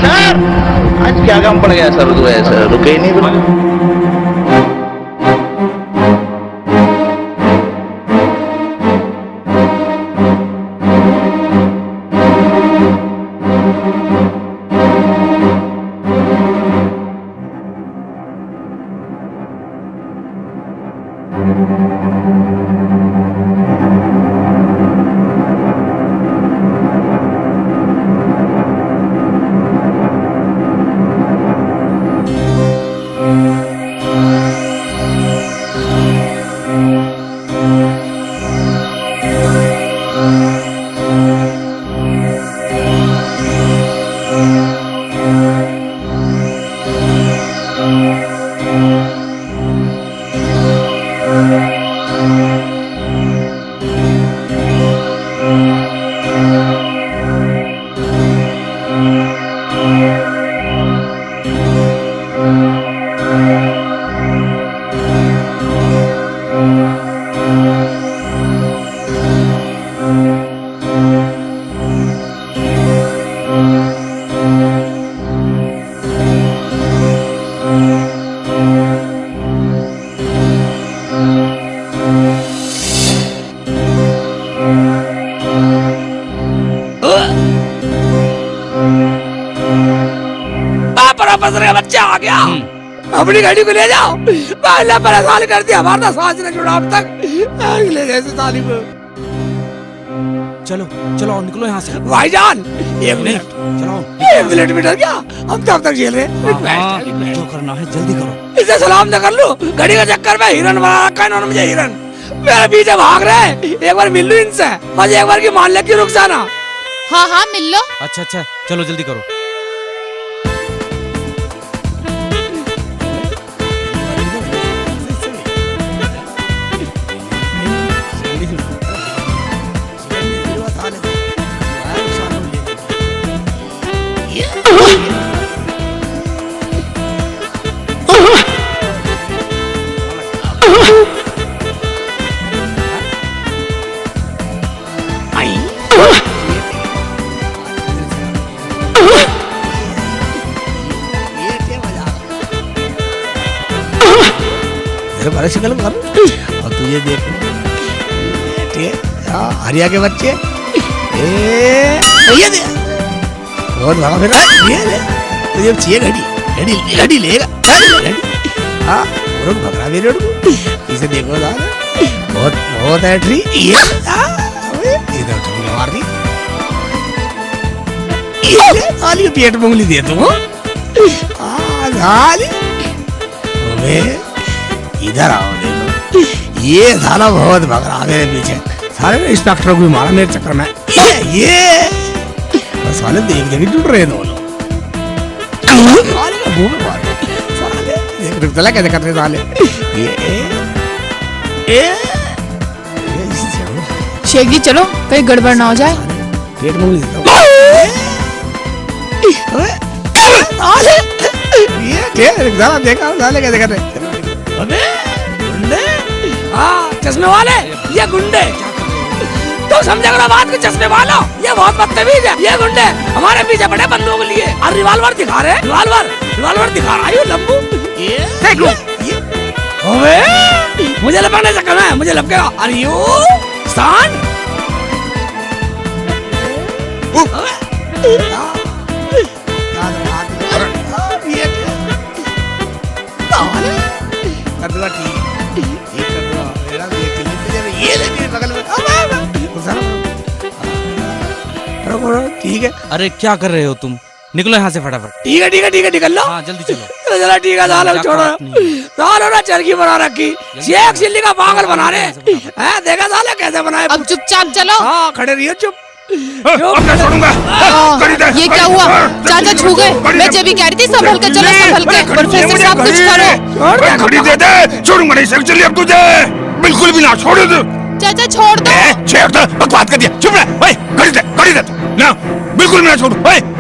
सर आज क्या काम पड़ गया सर रुके ही नहीं बिल्कुल। प्रोफेसर का बच्चा आ गया, अपनी गाड़ी को ले जाओ। पहले परेशान कर दिया, हमारा सांस नहीं छोड़ा अब तक। ले जैसे साली को चलो चलो निकलो यहाँ से। भाईजान 1 मिनट, चलो 1 मिनट में डर गया, हम तब तक झेल रहे। जो करना है जल्दी करो। इसे सलाम न कर लो, घड़ी का चक्कर में हिरन बना रखा है इन्होंने मुझे। हिरन मेरे पीछे भाग रहे, एक बार मिल लो इनसे, बस एक बार की मान ले कि रुक जाना। हाँ हाँ मिल लो। अच्छा अच्छा चलो जल्दी करो। बड़ा शिकल कर और तुझे देख हरिया के बच्चे ये दे बहुत भागा फिर ये दे तुझे चाहिए घड़ी घड़ी घड़ी लेगा घड़ी। हाँ रोड भगरा भी रोड इसे देखो यार बहुत बहुत है ट्री ये इधर तुमने मार दी ये साली पेट मुंगली दे तुम साली इधर आओ देखो ये साला बहुत भग रहा मेरे पीछे। सारे इंस्पेक्टर को भी मारा मेरे चक्कर में। ये बस साले देख देख टूट रहे दोनों। साले का मुंह में मार साले देख रुक चला कैसे कर रहे साले। ये शेख जी चलो कहीं गड़बड़ ना हो जाए। पेट मुंह देता साले ये जरा देखा साले कैसे कर रहे। अबे गुंडे, हाँ चश्मे वाले ये गुंडे, तो समझेगा ना बात को। चश्मे वालों ये बहुत बदतमीज है। ये गुंडे हमारे पीछे बड़े बंदूक लिए और रिवॉल्वर दिखा रहे। रिवॉल्वर दिखा रहा है लंबू। देख लो अबे मुझे लपकने से करना है, मुझे लपकेगा। अरे यू स्थान ठीक है। अरे क्या कर रहे हो तुम, निकलो यहाँ से फटाफट। ठीक है ठीक है ठीक है निकल लो। हाँ जल्दी चलो। चला ठीक है सालो छोड़ो सालो ना चरखी बना रखी शेख चिल्ली का पागल बना रहे हैं। देखा साले कैसे बनाए। अब चुपचाप चलो। हाँ खड़े रहिए चुप। छोड़ूंगा। ये क्या हुआ? चाचा छू गए। मैं जब भी कह रही थी संभल के चलो, संभल के। प्रोफेसर साहब कुछ करो। घड़ी दे दे, छोड़ूंगा नहीं चली अब तुझे, बिल्कुल भी ना छोड़ दे। चाचा छोड़ दो। छेड़ दो, बकवास कर दिया, चुप रह। घड़ी दे ना, बिल्कुल भी ना छोड़ू।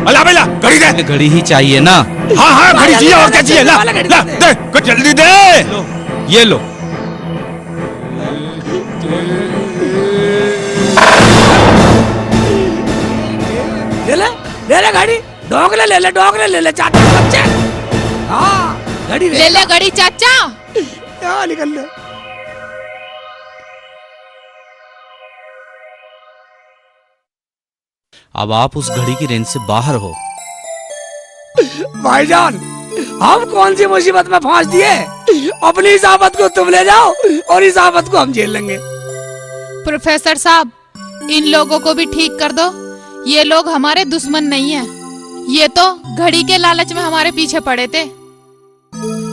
अल्लाह बेला घड़ी दे। घड़ी ही चाहिए ना? हाँ घड़ी चाहिए, और क्या चाहिए? ला दे, जल्दी दे। ये लो। ले ले गाड़ी, डोंगले ले ले, डोंगले ले ले चाचा बच्चे। हाँ गाड़ी ले ले गाड़ी चाचा। क्या निकल ले। अब आप उस घड़ी की रेंज से बाहर हो। भाईजान, हम कौन सी मुसीबत में फंस दिए? अपनी इस आफत को तुम ले जाओ और इस आफत को हम झेल लेंगे। प्रोफेसर साहब, इन लोगों को भी ठीक कर दो। ये लोग हमारे दुश्मन नहीं हैं। ये तो घड़ी के लालच में हमारे पीछे पड़े थे।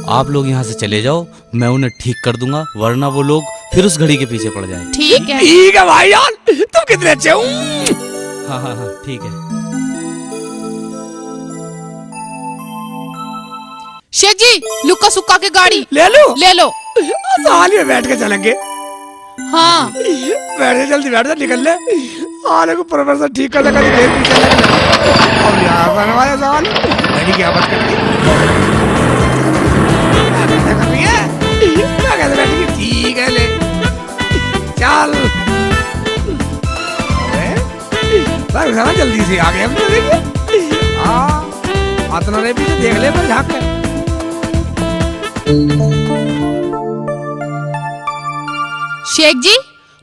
आप लोग यहाँ से चले जाओ, मैं उन्हें ठीक कर दूंगा, वरना वो लोग फिर उस घड़ी के पीछे पड़ जाएंगे। ठीक है। ठीक है भाईजान, तुम कितने अच्छे हो। हाँ ठीक है। शेख जी, लुक्का सुक्का की गाड़ी ले लो। ले लो। साली में बैठ के चलेंगे। हाँ बैठ जा, जल्दी बैठ जा, निकल ले। आने को प्रोफेसर ठीक कर लगा, देर पीछे लग गया। और यहाँ बनवाया सवाल घड़ी की आफत कर दी। कैसे बैठेगी? ठीक है ले चल। अरे जल्दी से आ गए हम तो। देखिए हाँ, आतना नहीं पीछे देख ले, पर झाँक ले। शेख जी,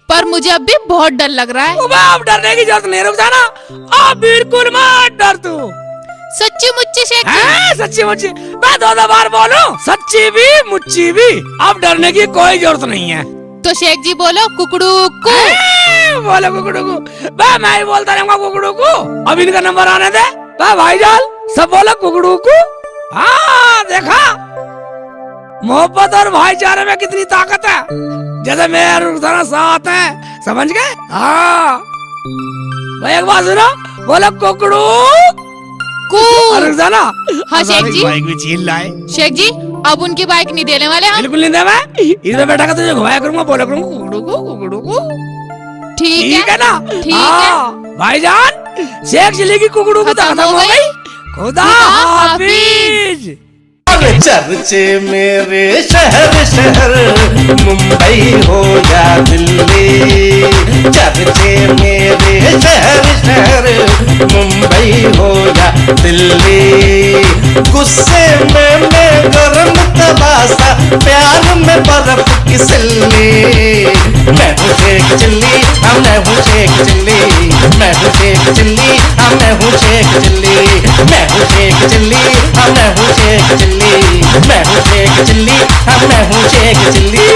पर मुझे अब भी बहुत डर लग रहा है। अब डरने की जरूरत नहीं, रुक जाना। अब बिल्कुल मत डर तू। सच्ची मुच्ची शेख जी? सच्ची मुच्ची? मैं दो बार बोलूं, सच्ची भी मुच्ची भी। अब डरने की कोई जरूरत नहीं है। तो शेख जी बोलो कुकड़ू कू। बोलो कुकड़ू कू। मैं ही बोलता रहूंगा कुकड़ू कू। अब इनका नंबर आने दे। भाईजान सब बोलो कुकड़ू कू। हाँ देखा, मोहब्बत और भाईचारे में कितनी ताकत है। जैसे मेरे रुखसाना साथ है, समझ गए? हाँ भाई एक बात सुनो, बोलो कुकड़ू कू। रुखसाना। हाँ शेख जी। बाइक भी छीन लाए। शेख जी, अब उनकी बाइक नहीं देने वाले हम। बिल्कुल नहीं दे। मैं इधर बैठा कर तुझे घुमाया करूंगा, बोला करूंगा कुकड़ू को, कुकड़ू को। ठीक है ना? ठीक है भाईजान, शेख चिली की कुकड़ू को खत्म हो गई। खुदा हाफिज। चर्चे मेरे शहर शहर, मुंबई हो या दिल्ली। चर्चे मेरे शहर शहर, मुंबई हो या दिल्ली। गुस्से में मैं गरम तबासा, प्यार में बर्फ की सिल्ली। मैं हूँ शेख चिल्ली, हाँ मैं हूँ शेख चिल्ली। मैं हूँ शेख चिल्ली, हाँ मैं हूँ शेख चिल्ली। मैं हूँ शेख चिल्ली, हाँ मैं हूँ शेख चिल्ली। मैं हूँ शेख चिल्ली, हाँ मैं हूँ शेख चिल्ली।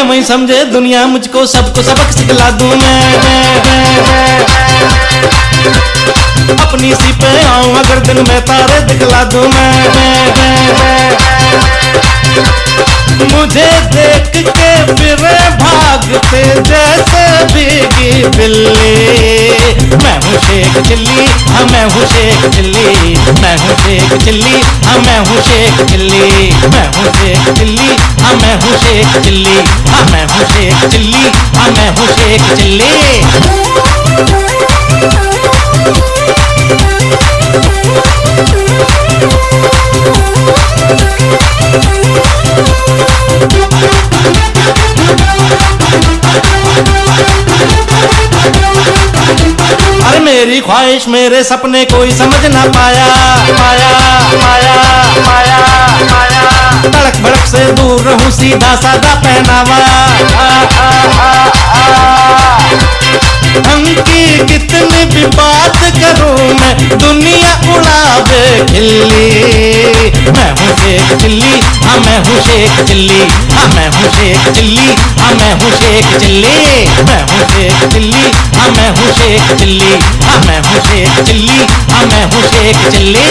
वही समझे दुनिया मुझको, सबको सबक सिखला दूं मैं। अपनी सी पे आऊं अगर दिन में तारे दिखला दूं मैं। मुझे देख के फिर भागते जैसे भीगी बिल्ली। मैं हूँ शेख चिल्ली, हाँ मैं हूँ शेख चिल्ली। मैं हूँ शेख चिल्ली, हाँ मैं हूँ शेख चिल्ली। मैं हूँ शेख चिल्ली, हाँ मैं हूँ शेख चिल्ली। हाँ मैं हूँ शेख चिल्ली, हाँ मैं हूँ शेख चिल्ली। अरे मेरी ख्वाहिश मेरे सपने कोई समझ ना पाया। तड़क भड़क से दूर रहूं, सीधा साधा पहनावा। ढंग की कितनी भी बात करूं मैं, दुनिया उड़ावे खिल्ली। मैं हूँ शेख चिल्ली, हाँ हाँ मैं हूँ शेख चिल्ली, हाँ मैं हूँ शेख चिल्ली, हाँ मैं हूँ शेख चिल्ली, मैं हूँ शेख चिल्ली, हाँ मैं हूँ शेख चिल्ली, हाँ मैं हूँ शेख चिल्ली, हाँ मैं हूँ शेख चिल्ली।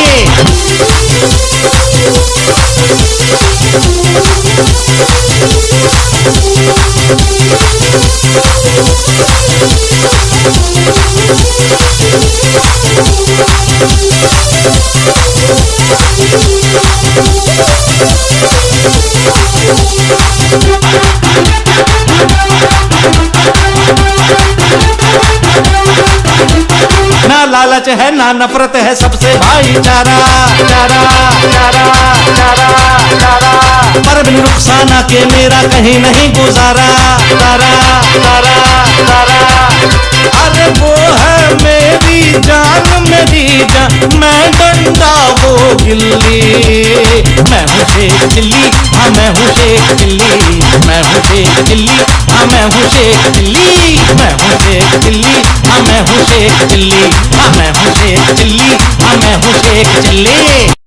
ना लालच है ना नफरत है, सबसे भाईचारा चारा चारा चारा चारा, पर बिन रुखसाना के मेरा कहीं नहीं गुजारा तारा तारा तारा। अरे वो है मेरी जान मेरी जान, मैं डंडा वो गिल्ली, मैं हूँ शेख चिल्ली, हाँ मैं हूँ शेख चिल्ली, मैं हूँ शेख चिल्ली, हाँ मैं हूँ शेख चिल्ली, मैं हूँ शेख चिल्ली, हाँ मैं हूँ शेख चिल्ली, हाँ मैं हूँ शेख चिल्ली, हाँ मैं हूँ शेख चिल्ली।